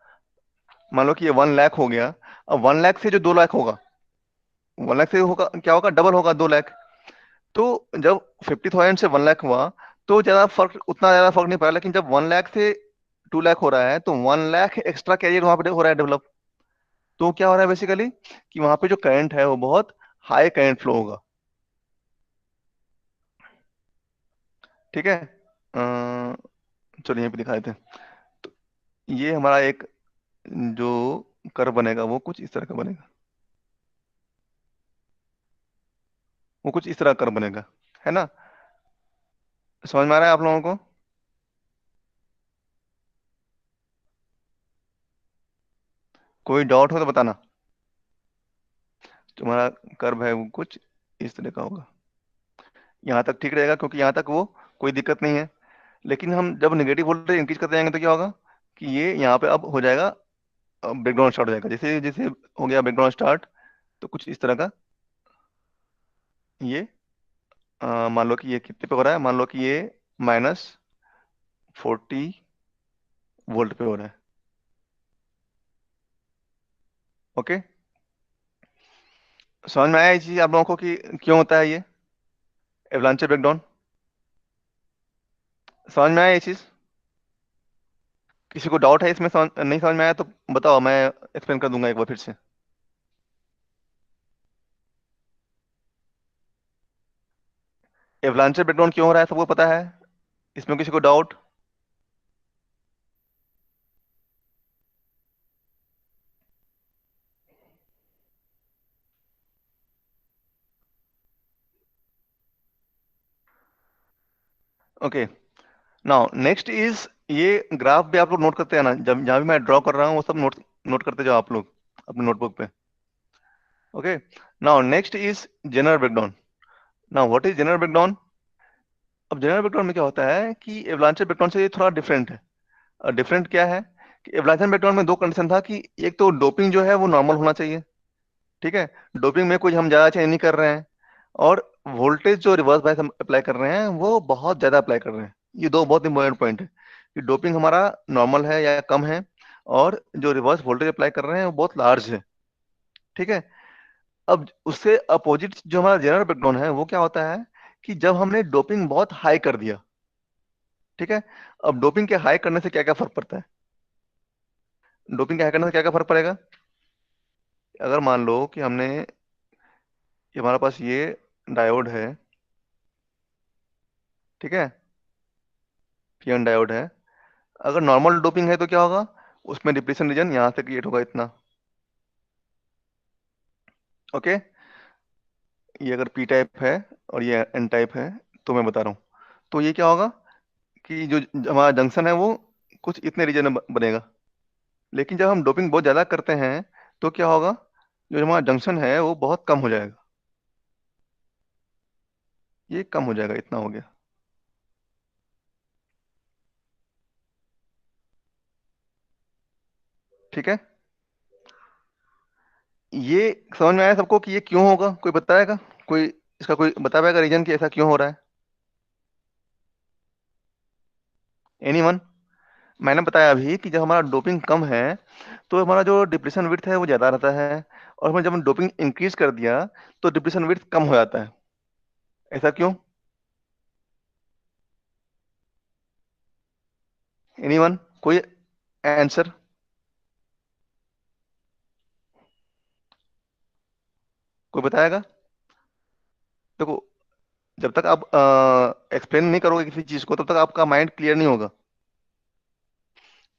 मान लो कि ये 1 लाख हो गया, अब 1 लाख से जो 2 लाख होगा, 1 लाख से होगा क्या होगा, डबल होगा, 2 लाख। तो जब 50,000 से 1 लाख हुआ तो ज्यादा फर्क, उतना ज्यादा फर्क नहीं पड़ा। लेकिन जब 1 लाख से 2 लाख हो रहा है तो 1 लाख एक्स्ट्रा कैरियर वहां पे हो रहा है डेवलप। तो क्या हो रहा है बेसिकली, कि वहां पे जो करंट है वो बहुत हाई करंट फ्लो होगा। ठीक है, चलिए यहीं पे दिखा देते हैं। तो ये हमारा एक जो कर्व बनेगा वो कुछ इस तरह का बनेगा, वो कुछ इस तरह का कर्व बनेगा, है ना। समझ में आ रहा है आप लोगों को? कोई डाउट हो तो बताना। तुम्हारा कर्व है वो कुछ इस तरह का होगा। यहाँ तक ठीक रहेगा क्योंकि यहाँ तक वो कोई दिक्कत नहीं है। लेकिन हम जब नेगेटिव वोल्टेज इंक्रीज करते जाएंगे तो क्या होगा, कि ये यहाँ पे अब हो जाएगा, ब्रेकडाउन स्टार्ट हो जाएगा। जैसे जैसे हो गया ब्रेकडाउन स्टार्ट, तो कुछ इस तरह का ये, मान लो कि ये कितने पे हो रहा है, मान लो कि ये -40 वोल्ट पे हो रहा है। ओके, समझ में आया ये चीज आप लोगों को कि क्यों होता है ये एवलांचे ब्रेकडाउन? समझ में आया ये चीज? किसी को डाउट है इसमें, नहीं समझ में आया तो बताओ, मैं एक्सप्लेन कर दूंगा एक बार फिर से। एवलांचे ब्रेकडाउन क्यों हो रहा है सबको पता है? इसमें किसी को doubt? Okay, now next is, ये ग्राफ भी आप लोग नोट करते हैं ना, जब जहां भी मैं ड्रॉ कर रहा हूँ वो सब नोट नोट करते जाओ आप लोग अपने नोटबुक पे। Okay, now next is general breakdown. Now what is general breakdown? अब जनरल ब्रेकडाउन में क्या होता है कि एवलांचे ब्रेकडाउन से ये थोड़ा डिफरेंट है। डिफरेंट क्या है, कि एवलांचे ब्रेकडाउन में दो कंडीशन था, कि एक तो डोपिंग जो है वो नॉर्मल होना चाहिए। ठीक है, डोपिंग में कुछ हम ज्यादा चेंज नहीं कर रहे हैं, और वोल्टेज जो रिवर्स बायस हम अप्लाई कर रहे हैं वो बहुत ज्यादा अप्लाई कर रहे हैं। ये दो बहुत इंपॉर्टेंट पॉइंट है, कि डोपिंग हमारा नॉर्मल है या कम है, और जो रिवर्स वोल्टेज अप्लाई कर रहे हैं वो बहुत लार्ज है। ठीक है, अब उससे अपोजिट जो हमारा जनरल ब्रेकडाउन है वो क्या होता है, कि जब हमने डोपिंग बहुत हाई कर दिया। ठीक है, अब डोपिंग के हाई करने से क्या क्या फर्क पड़ता है, डोपिंग के हाई करने से क्या क्या फर्क पड़ेगा। अगर मान लो कि हमने, ये हमारे पास ये डायोड है, ठीक है, पीएन डायोड है। अगर नॉर्मल डोपिंग है तो क्या होगा, उसमें डिप्लीशन रीजन यहाँ से क्रिएट होगा इतना। ओके, ये अगर पी टाइप है और ये एन टाइप है, तो मैं बता रहा हूँ, तो ये क्या होगा, कि जो हमारा जंक्शन है वो कुछ इतने रीजन में बनेगा। लेकिन जब हम डोपिंग बहुत ज़्यादा करते हैं तो क्या होगा, जो हमारा जंक्शन है वो बहुत कम हो जाएगा। ये कम हो जाएगा, इतना हो गया। ठीक है, ये समझ में आया सबको कि ये क्यों होगा? कोई बताएगा, कोई इसका कोई बता पाएगा रीजन कि ऐसा क्यों हो रहा है? एनीवन? मैंने बताया अभी कि जब हमारा डोपिंग कम है तो हमारा जो डिप्रेशन विड्थ है वो ज़्यादा रहता है, और हमें जब हम डोपिंग इंक्रीज कर दिया तो डिप्रेशन विड्थ कम हो जाता है। ऐसा क्यों? एनीवन, कोई आंसर? कोई बताएगा? देखो, जब तक आप एक्सप्लेन नहीं करोगे किसी चीज़ को तब तक आपका माइंड क्लियर नहीं होगा।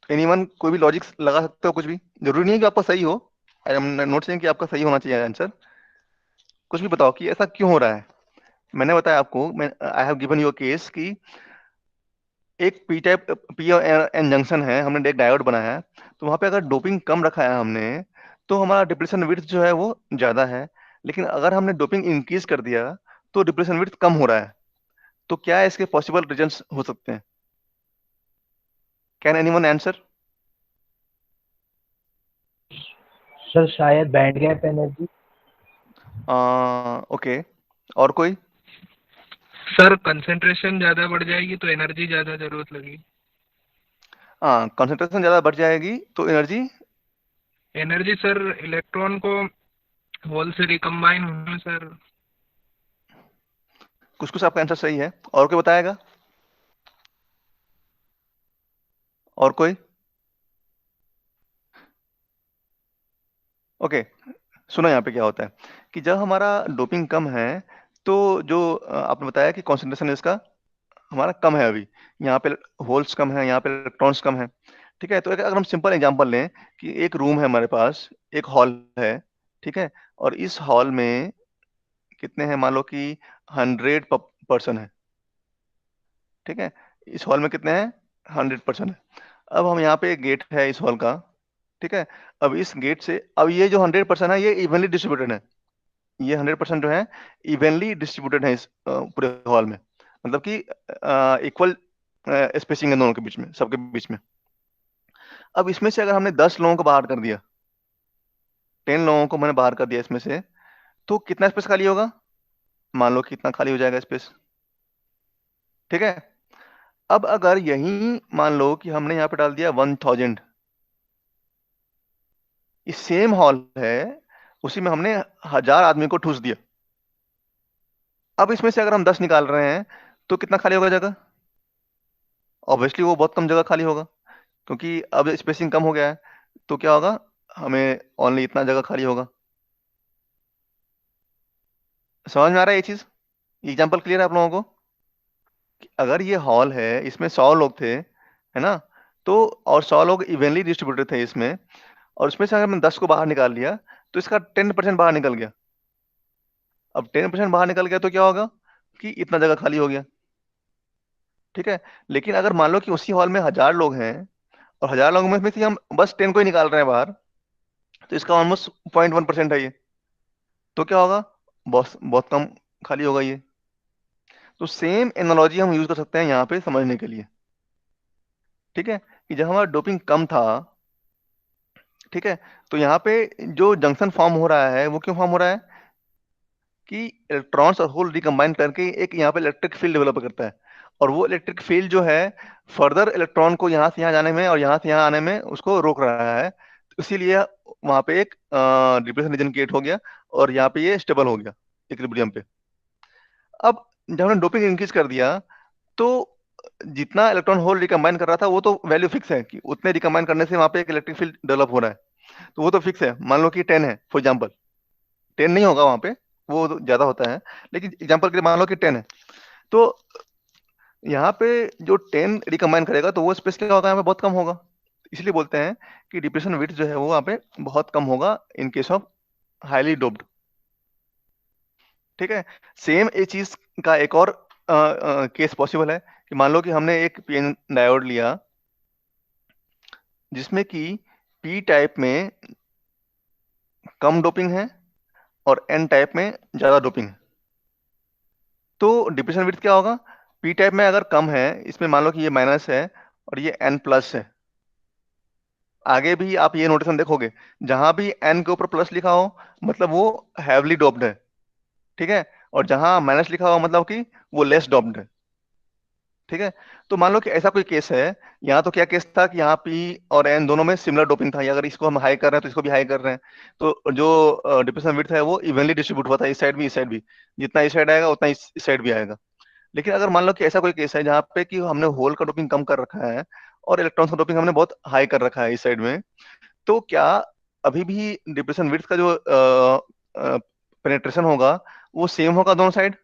एनीवन, कोई भी लॉजिक लगा सकते हो कुछ भी, जरूरी नहीं है कि आपका सही हो। आई एम नॉट सेइंग कि आपका सही होना चाहिए आंसर। कुछ भी बताओ कि ऐसा क्यों हो रहा है। मैंने बताया आपको, मैं I have given you case कि एक P type, P N junction है, हमने एक डायोड बनाया है, तो वहां पे अगर डोपिंग कम रखा है हमने तो हमारा डिप्रेशन विड्थ जो है वो ज्यादा है। लेकिन अगर हमने डोपिंग इंक्रीज कर दिया तो डिप्रेशन विड्थ कम हो रहा है। तो क्या इसके पॉसिबल रीजंस हो सकते हैं? Can anyone answer? सर शायद बैंड गैप एनर्जी। ओके, और कोई? सर कंसंट्रेशन ज्यादा बढ़ जाएगी तो एनर्जी ज्यादा जरूरत लगेगी। हाँ, कंसंट्रेशन ज्यादा बढ़ जाएगी तो एनर्जी। एनर्जी सर इलेक्ट्रॉन को होल से रिकम्बाइन होने में सर। कुछ कुछ आपका आंसर सही है, और कोई बताएगा? और कोई? ओके, सुनो यहाँ पे क्या होता है कि जब हमारा डोपिंग कम है तो जो आपने बताया कि कॉन्सेंट्रेशन इसका हमारा कम है अभी, यहाँ पे होल्स कम है, यहाँ पे इलेक्ट्रॉन्स कम है। ठीक है, तो अगर हम सिंपल एग्जांपल लें कि एक रूम है हमारे पास, एक हॉल है, ठीक है, और इस हॉल में कितने हैं, मान लो कि 100 पर्सन है। ठीक है, इस हॉल में कितने हैं? 100 पर्सन है। अब हम यहाँ पे एक गेट है इस हॉल का। ठीक है, अब इस गेट से, अब ये जो 100 पर्सन है ये इवनली डिस्ट्रीब्यूटेड है। ये 100% जो है इवनली डिस्ट्रीब्यूटेड है इस पूरे हॉल में, मतलब कि इक्वल स्पेसिंग है दोनों के बीच में, सबके बीच में। अब इसमें से अगर हमने 10 लोगों को बाहर कर दिया, 10 लोगों को मैंने बाहर कर दिया इसमें से, तो कितना स्पेस खाली होगा? मान लो कि इतना खाली हो जाएगा स्पेस। ठीक है, अब अगर यही मान लो कि हमने यहाँ पे डाल दिया 1000, ये सेम हॉल है, उसी में हमने 1000 आदमी को ठूस दिया। अब इसमें से अगर हम 10 निकाल रहे हैं तो कितना खाली होगा जगह? ऑब्वियसली वो बहुत कम जगह खाली होगा, क्योंकि अब स्पेसिंग कम हो गया है। तो क्या होगा, हमें ओनली इतना जगह खाली होगा। समझ में आ रहा है ये चीज? एग्जाम्पल क्लियर है आप लोगों को? कि अगर ये हॉल है, इसमें 100 लोग थे, है ना, तो और 100 लोग इवनली डिस्ट्रीब्यूटेड थे इसमें, और उसमें से अगर हमने 10 को बाहर निकाल लिया तो इसका 10% बाहर निकल गया। अब 10% बाहर निकल गया तो क्या होगा कि इतना जगह खाली हो गया। ठीक है, लेकिन अगर मान लो कि उसी हॉल में 1000 लोग हैं, और 1000 लोगों में से हम बस 10 को ही निकाल रहे हैं बाहर, तो इसका ऑलमोस्ट 0.1% है ये। तो क्या होगा, बहुत बहुत कम खाली होगा ये। तो सेम एनालॉजी हम यूज कर सकते हैं यहाँ पे समझने के लिए। ठीक है, कि जब हमारा डोपिंग कम था, ठीक है, तो यहाँ पे जो जंक्शन फॉर्म हो रहा है वो क्यों फॉर्म हो रहा है कि इलेक्ट्रॉन्स और होल रिकम्बाइन करके एक यहाँ पे इलेक्ट्रिक फील्ड डेवलप करता है, और वो इलेक्ट्रिक फील्ड जो है फर्दर इलेक्ट्रॉन को यहाँ से यहाँ जाने में और यहाँ से यहाँ आने में उसको रोक रहा है। तो इसीलिए वहाँ पे एक डिप्रेशन रीजन क्रिएट हो गया, और यहाँ पे ये स्टेबल हो गया इक्विलिब्रियम पे। अब जब हमने डोपिंग इंक्रीज कर दिया तो जितना इलेक्ट्रॉन होल रिकम्बाइन कर रहा था वो तो वैल्यू फिक्स है कि उतने रिकम्बाइन करने से वहाँ पे एक इलेक्ट्रिक फील्ड डेवलप हो रहा है, तो वो तो फिक्स है। मान लो कि 10 है फॉर एग्जाम्पल, 10 नहीं होगा वहाँ पे, वो तो ज्यादा होता है, लेकिन एग्जाम्पल के लिए मान लो कि 10 है। तो यहाँ पे जो 10 रिकम्बाइन करेगा तो वो स्पेस क्या होगा, यहाँ पे बहुत कम होगा। इसलिए बोलते हैं कि डिप्रेशन विड्थ जो है वो वहाँ पे बहुत कम होगा in case of highly doped. ठीक है, सेम ये चीज का एक और केस पॉसिबल है कि मान लो कि हमने एक पीएन डायोड लिया जिसमें कि पी टाइप में कम डोपिंग है और एन टाइप में ज्यादा डोपिंग है। तो डिप्रेशन विड्थ क्या होगा, पी टाइप में अगर कम है, इसमें मान लो कि ये माइनस है और ये एन प्लस है। आगे भी आप ये नोटेशन देखोगे, जहां भी एन के ऊपर प्लस लिखा हो मतलब वो हैवली डोप्ड है। ठीक है, और जहां माइनस लिखा हो मतलब कि वो लेस डोप्ड है। ठीक है, तो मान लो कि ऐसा कोई केस है, यहाँ तो क्या केस था कि यहाँ पी और एन दोनों में सिमिलर डोपिंग था, या अगर इसको हम हाई कर रहे हैं तो इसको भी हाई कर रहे हैं, तो जो डिप्रेशन विड्थ है वो इवनली डिस्ट्रीब्यूट हुआ था, इस साइड भी इस साइड भी। जितना इस साइड आएगा उतना इस साइड भी आएगा। लेकिन अगर मान लो कि ऐसा कोई केस है जहाँ पे कि हमने होल का डोपिंग कम कर रखा है और इलेक्ट्रॉन्स का डोपिंग हमने बहुत हाई कर रखा है इस साइड में, तो क्या अभी भी डिप्रेशन विड्थ का जो पेनेट्रेशन होगा वो सेम होगा दोनों side?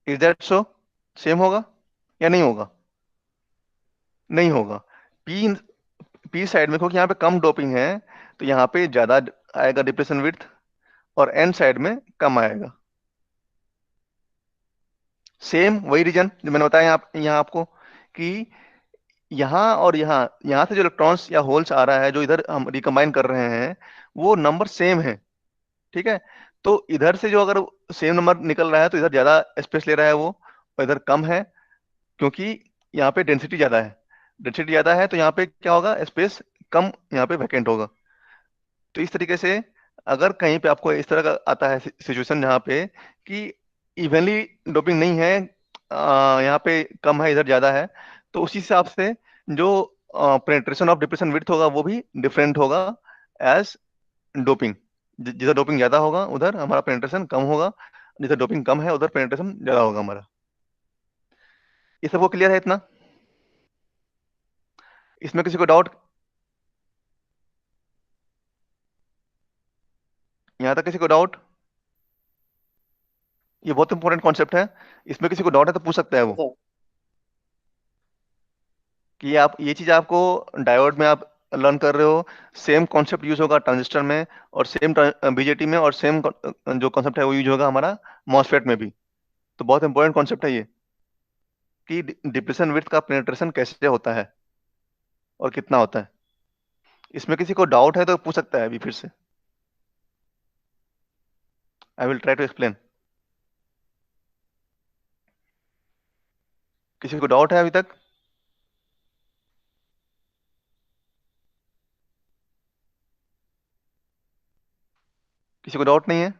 Is that so? Same होगा या नहीं होगा? नहीं होगा। पी पी साइड में, क्योंकि यहाँ पे कम डोपिंग है, तो यहाँ पे ज्यादा आएगा डिप्रेशन विड्थ, और एन साइड में कम आएगा। सेम वही रीजन जो मैंने बताया यहाँ आपको कि यहाँ और यहाँ से जो इलेक्ट्रॉन्स या होल्स आ रहा है, जो इधर हम रिकम्बाइन कर रहे हैं, वो नंबर सेम है। ठीक है, तो इधर से जो अगर सेम नंबर निकल रहा है तो इधर ज्यादा स्पेस ले रहा है वो, और इधर कम है, क्योंकि यहाँ पे डेंसिटी ज्यादा है। डेंसिटी ज्यादा है तो यहाँ पे क्या होगा, स्पेस कम यहाँ पे वैकेंट होगा। तो इस तरीके से अगर कहीं पे आपको इस तरह का आता है सिचुएशन जहाँ पे कि इवनली डोपिंग नहीं है, यहाँ पे कम है इधर ज्यादा है, तो उसी हिसाब से जो पेनिट्रेशन ऑफ डिप्रेशन विड्थ होगा वो भी डिफरेंट होगा एज डोपिंग। जिधर डोपिंग ज्यादा होगा उधर हमारा पेनिट्रेशन कम होगा, जिधर डोपिंग कम है उधर पेनिट्रेशन ज्यादा होगा हमारा। ये सबको क्लियर है इतना? इसमें किसी को डाउट? यहाँ तक किसी को डाउट? ये बहुत इंपॉर्टेंट कॉन्सेप्ट है, इसमें किसी को डाउट है तो पूछ सकता है वो, सर कि आप ये चीज आपको डायोड में आप लर्न कर रहे हो, सेम कॉन्सेप्ट यूज होगा ट्रांजिस्टर में, और सेम बीजेटी में, और सेम जो कॉन्सेप्ट है वो यूज होगा हमारा मॉसफेट में भी। तो बहुत इंपॉर्टेंट कॉन्सेप्ट है ये, कि डिप्रेशन विड्थ का पेनिट्रेशन कैसे होता है और कितना होता है। इसमें किसी को डाउट है तो पूछ सकता है अभी फिर से। I will try to explain. किसी को डाउट है अभी तक? किसी को डाउट नहीं है?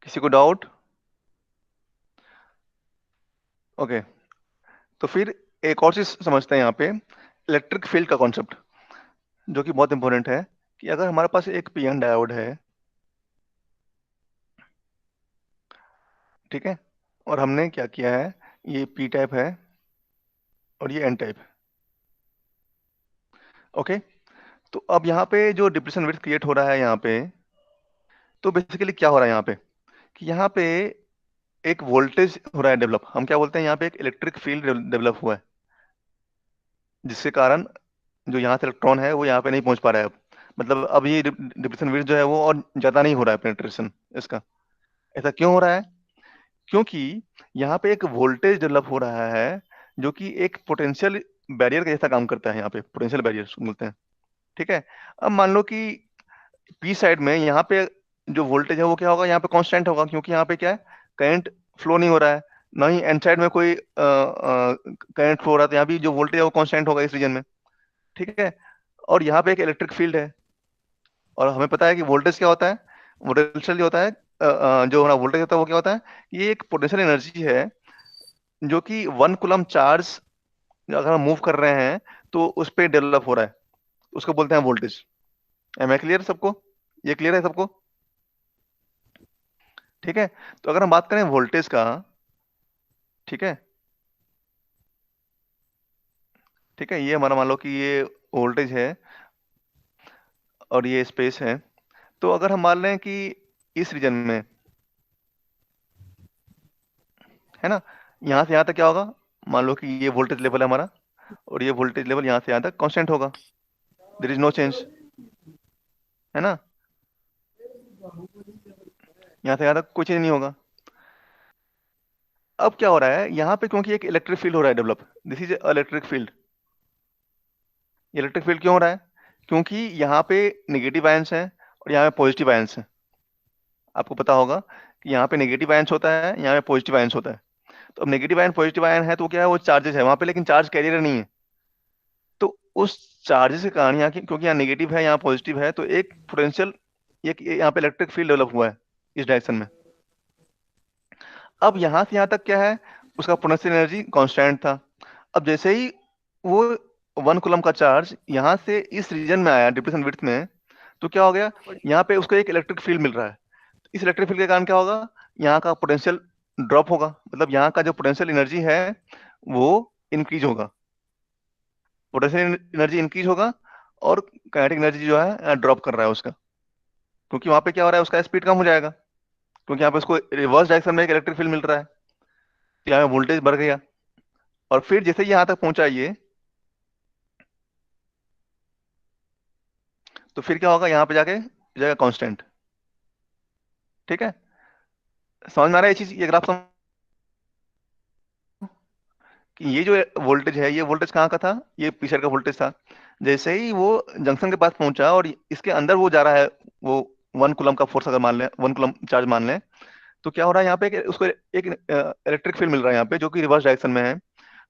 किसी को डाउट? ओके, तो फिर एक और चीज समझते हैं यहाँ पे, इलेक्ट्रिक फील्ड का कॉन्सेप्ट, जो कि बहुत इंपॉर्टेंट है। कि अगर हमारे पास एक पीएन डायोड है, ठीक है, और हमने क्या किया है, ये पी टाइप है और ये एन टाइप है। ओके, तो अब यहाँ पे जो डिप्रेशन विड्थ क्रिएट हो रहा है यहाँ पे, तो बेसिकली क्या हो रहा है यहाँ पे, कि यहाँ पे एक वोल्टेज हो रहा है डेवलप। हम क्या बोलते हैं, यहाँ पे एक इलेक्ट्रिक फील्ड डेवलप हुआ है, जिसके कारण जो यहाँ से इलेक्ट्रॉन है वो यहाँ पे नहीं पहुंच पा रहा है अब। मतलब अब ये डिप्रेशन विड्थ जो है वो और ज्यादा नहीं हो रहा है पेनिट्रेशन इसका। ऐसा क्यों हो रहा है? क्योंकि यहाँ पे एक वोल्टेज डेवलप हो रहा है, जो कि एक पोटेंशियल बैरियर का जैसा काम करता है। यहाँ पे पोटेंशियल बैरियर बोलते हैं। ठीक है, अब मान लो कि पी साइड में यहाँ पे जो वोल्टेज है वो क्या होगा, यहाँ पे कांस्टेंट होगा, क्योंकि यहाँ पे क्या है, करंट फ्लो नहीं हो रहा है, ना ही एन साइड में कोई करंट फ्लो हो रहा है, तो यहाँ भी जो वोल्टेज है वो कांस्टेंट होगा इस रीजन में। ठीक है, और यहाँ पे एक इलेक्ट्रिक फील्ड है, और हमें पता है कि वोल्टेज क्या होता है, पोटेंशियल जो होता है, जो हमारा वोल्टेज होता है वो क्या होता है, ये एक पोटेंशियल एनर्जी है, जो कि 1 कूलम चार्ज अगर हम मूव कर रहे हैं तो उस पर डेवलप हो रहा है, उसको बोलते हैं वोल्टेज। एम आई क्लियर सबको? ये क्लियर है सबको? ठीक है, तो अगर हम बात करें वोल्टेज का, ठीक है, ठीक है, ये हमारा मान लो कि ये वोल्टेज है और ये स्पेस है। तो अगर हम मान लें कि इस रीजन में, है ना, यहाँ से यहाँ तक क्या होगा, मान लो कि ये वोल्टेज लेवल है हमारा, और ये वोल्टेज लेवल यहाँ से यहाँ तक कांस्टेंट होगा, देयर इज नो चेंज, है ना, यहाँ से यहाँ तक कोई चेंज नहीं होगा। अब क्या हो रहा है यहाँ पे, क्योंकि एक इलेक्ट्रिक फील्ड हो रहा है develop, this is electric field. Electric field क्यों हो रहा है? क्योंकि यहाँ पे नेगेटिव आयंस हैं और यहाँ पे पॉजिटिव आयंस हैं। आपको पता होगा कि यहाँ पे नेगेटिव आयंस होता है, यहाँ पे पॉजिटिव आयंस होता है। तो अब नेगेटिव आयन पॉजिटिव आयन है तो क्या है, वो चार्जेस है वहाँ पे, लेकिन चार्ज कैरियर नहीं है। तो उस चार्जेस के कारण यहाँ क्योंकि यहाँ नेगेटिव है यहाँ पॉजिटिव है, तो एक पोटेंशियल, एक यहाँ पे इलेक्ट्रिक फील्ड डेवलप हुआ है इस डायरेक्शन में। अब यहाँ से यहाँ तक क्या है, उसका पोटेंशियल एनर्जी कांस्टेंट था। अब जैसे ही वो 1 कूलम का चार्ज यहाँ से इस रीजन में आया डिप्रेशन विड्थ में, तो क्या हो गया, यहाँ पे उसको एक इलेक्ट्रिक फील्ड मिल रहा है। इस इलेक्ट्रिक फील्ड के कारण क्या होगा, यहाँ का पोटेंशियल ड्रॉप होगा, मतलब यहाँ का जो पोटेंशियल एनर्जी है वो इंक्रीज होगा। पोटेंशियल एनर्जी इंक्रीज होगा और काइनेटिक एनर्जी जो है ड्रॉप कर रहा है उसका, क्योंकि वहां पे क्या हो रहा है, उसका स्पीड कम हो जाएगा, क्योंकि यहाँ पे उसको रिवर्स डायरेक्शन में एक इलेक्ट्रिक फील्ड मिल रहा है, तो यहाँ पे वोल्टेज बढ़ गया। और फिर जैसे ही यहाँ तक पहुंचा ये, तो फिर क्या होगा, यहाँ पे जाके हो जाएगा कांस्टेंट। ठीक है, समझ में आ रहा है ये चीज, ये ग्राफ कि ये जो वोल्टेज है, ये वोल्टेज कहाँ का था, ये पी साइड का वोल्टेज था। जैसे ही वो जंक्शन के पास पहुंचा और इसके अंदर वो जा रहा है, वो 1 कूलम का फोर्स अगर मान लें, 1 कूलम चार्ज मान लें, तो क्या हो रहा है यहाँ पे उसको एक इलेक्ट्रिक फील्ड मिल रहा है यहाँ पे, जो कि रिवर्स डायरेक्शन में है।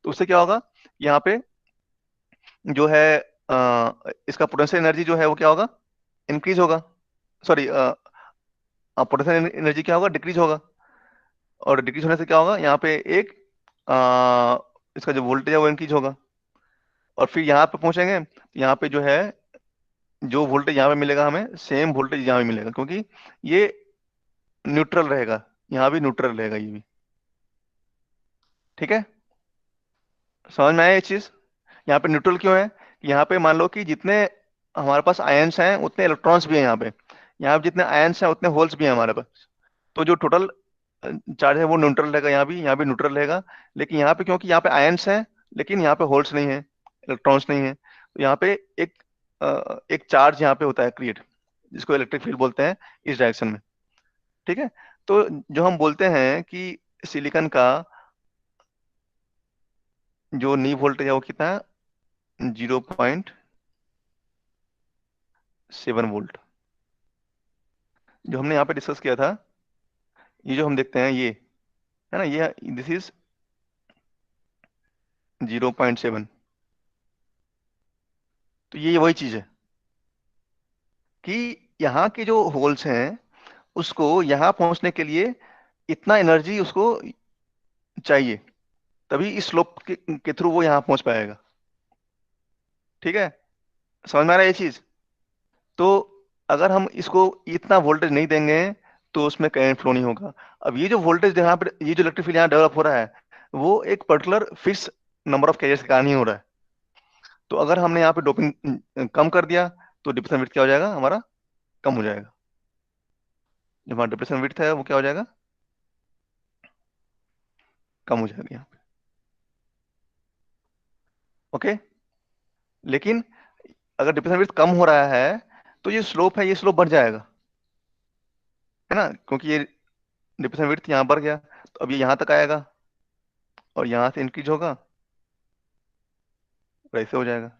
तो उससे क्या होगा, यहाँ पे जो है इसका पोटेंशियल एनर्जी जो है वो क्या होगा, इंक्रीज होगा। सॉरी, पोटेंशियल एनर्जी क्या होगा, डिक्रीज होगा। और डिक्रीज होने से क्या होगा, यहाँ पे एक इसका जो वोल्टेज है वो इंक्रीज होगा। और फिर यहाँ पे पहुंचेंगे, यहाँ पे जो है, जो वोल्टेज यहाँ पे मिलेगा हमें, सेम वोल्टेज यहाँ भी मिलेगा, क्योंकि ये न्यूट्रल रहेगा, यहाँ भी न्यूट्रल रहेगा ये भी। ठीक है, समझ में आया ये चीज। यहाँ पे न्यूट्रल क्यों है, यहाँ पे मान लो कि जितने हमारे पास आयंस हैं उतने इलेक्ट्रॉन्स भी हैं यहाँ पे, यहाँ पे जितने आयंस हैं उतने होल्स भी हैं हमारे पास। तो जो टोटल चार्ज है वो न्यूट्रल रहेगा, यहाँ भी न्यूट्रल रहेगा। लेकिन यहाँ पे क्योंकि यहाँ पे आयंस हैं, लेकिन यहाँ पे होल्स नहीं है, इलेक्ट्रॉन्स नहीं है, तो यहाँ पे एक एक चार्ज यहाँ पे होता है क्रिएट, जिसको इलेक्ट्रिक फील्ड बोलते हैं इस डायरेक्शन में। ठीक है, तो जो हम बोलते हैं कि सिलिकॉन का जो नी वोल्टेज है वो कितना है, 0.7 वोल्ट। जो हमने यहाँ पे डिस्कस किया था, ये जो हम देखते हैं ये है ना, ये दिस इज 0.7। तो ये वही चीज है कि यहाँ के जो होल्स हैं उसको यहाँ पहुंचने के लिए इतना एनर्जी उसको चाहिए, तभी इस स्लोप के थ्रू वो यहाँ पहुंच पाएगा। ठीक है, समझ में आ रहा है ये चीज। तो अगर हम इसको इतना वोल्टेज नहीं देंगे तो उसमें करंट फ्लो नहीं होगा। अब ये जो वोल्टेज यहाँ पे, ये जो इलेक्ट्रिक फील्ड यहाँ डेवलप हो रहा है, वो एक particular fix number of carriers के कारण ही हो रहा है। तो अगर हमने यहाँ पे डोपिंग कम कर दिया तो डिप्रेशन विड्थ क्या हो जाएगा हमारा, कम हो जाएगा। जो हमारा डिप्रेशन विड्थ है वो क्या हो जाएगा, कम हो जाएगा यहाँ पे। ओके, लेकिन अगर डिप्रेशन विड्थ कम हो रहा है तो ये स्लोप है, ये स्लोप बढ़ जाएगा, है ना, क्योंकि ये डिप्रेशन विड्थ यहाँ बढ़ गया, तो अब ये यहाँ तक आएगा और यहाँ से इंक्रीज होगा और ऐसे हो जाएगा।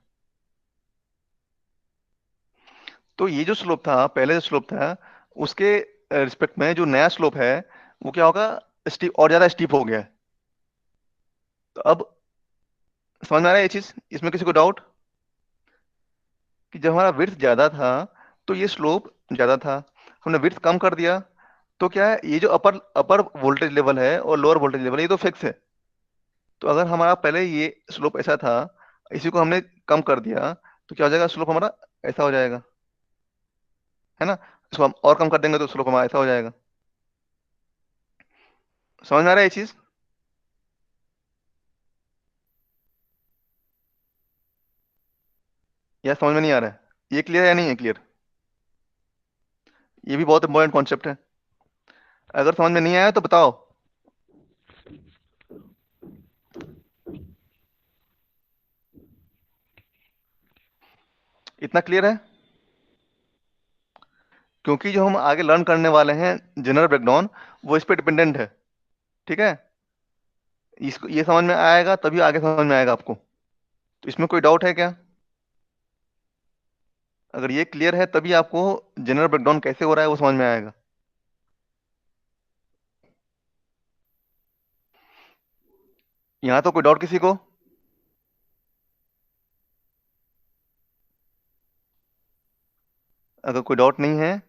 तो ये जो स्लोप था, पहले जो स्लोप था, उसके रिस्पेक्ट में जो नया स्लोप है वो क्या होगा, स्टीप, और ज्यादा स्टीप हो गया है। तो अब समझ में आ रहा है ये चीज, इसमें किसी को डाउट, कि जब हमारा विड्थ ज्यादा था तो ये स्लोप ज्यादा था, हमने विड्थ कम कर दिया तो क्या है, ये जो अपर अपर वोल्टेज लेवल है और लोअर वोल्टेज लेवल है ये तो फिक्स है। तो अगर हमारा पहले ये स्लोप ऐसा था, इसी को हमने कम कर दिया, तो क्या हो जाएगा, स्लोप हमारा ऐसा हो जाएगा, है ना। इसको हम और कम कर देंगे तो स्लोप हमारा ऐसा हो जाएगा। समझ में आ रहा है ये चीज, या समझ में नहीं आ रहा है, ये क्लियर है या नहीं है क्लियर, ये भी बहुत इंपॉर्टेंट कॉन्सेप्ट है। अगर समझ में नहीं आया तो बताओ। इतना क्लियर है, क्योंकि जो हम आगे लर्न करने वाले हैं जनरल ब्रेकडाउन, वो इस पे डिपेंडेंट है। ठीक है, इसको ये समझ में आएगा तभी आगे समझ में आएगा आपको। तो इसमें कोई डाउट है क्या, अगर ये क्लियर है तभी आपको जनरल ब्रेकडाउन कैसे हो रहा है वो समझ में आएगा। यहाँ तो कोई डाउट किसी को, अगर कोई डाउट नहीं है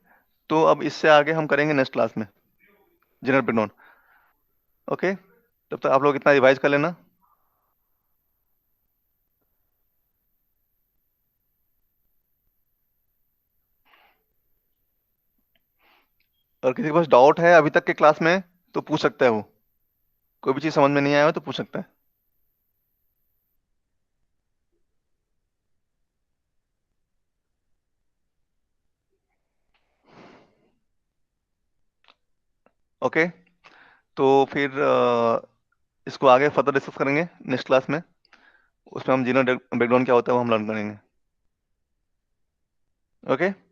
तो अब इससे आगे हम करेंगे नेक्स्ट क्लास में जनरल ब्रेकडाउन। ओके, तब तक आप लोग इतना रिवाइज कर लेना। और किसी के पास डाउट है अभी तक के क्लास में तो पूछ सकता है वो, कोई भी चीज़ समझ में नहीं आया हो तो पूछ सकता है। ओके, तो फिर इसको आगे फर्दर डिस्कस करेंगे नेक्स्ट क्लास में, उसमें हम जनरल ब्रेकडाउन क्या होता है वो हम लर्न करेंगे। ओके।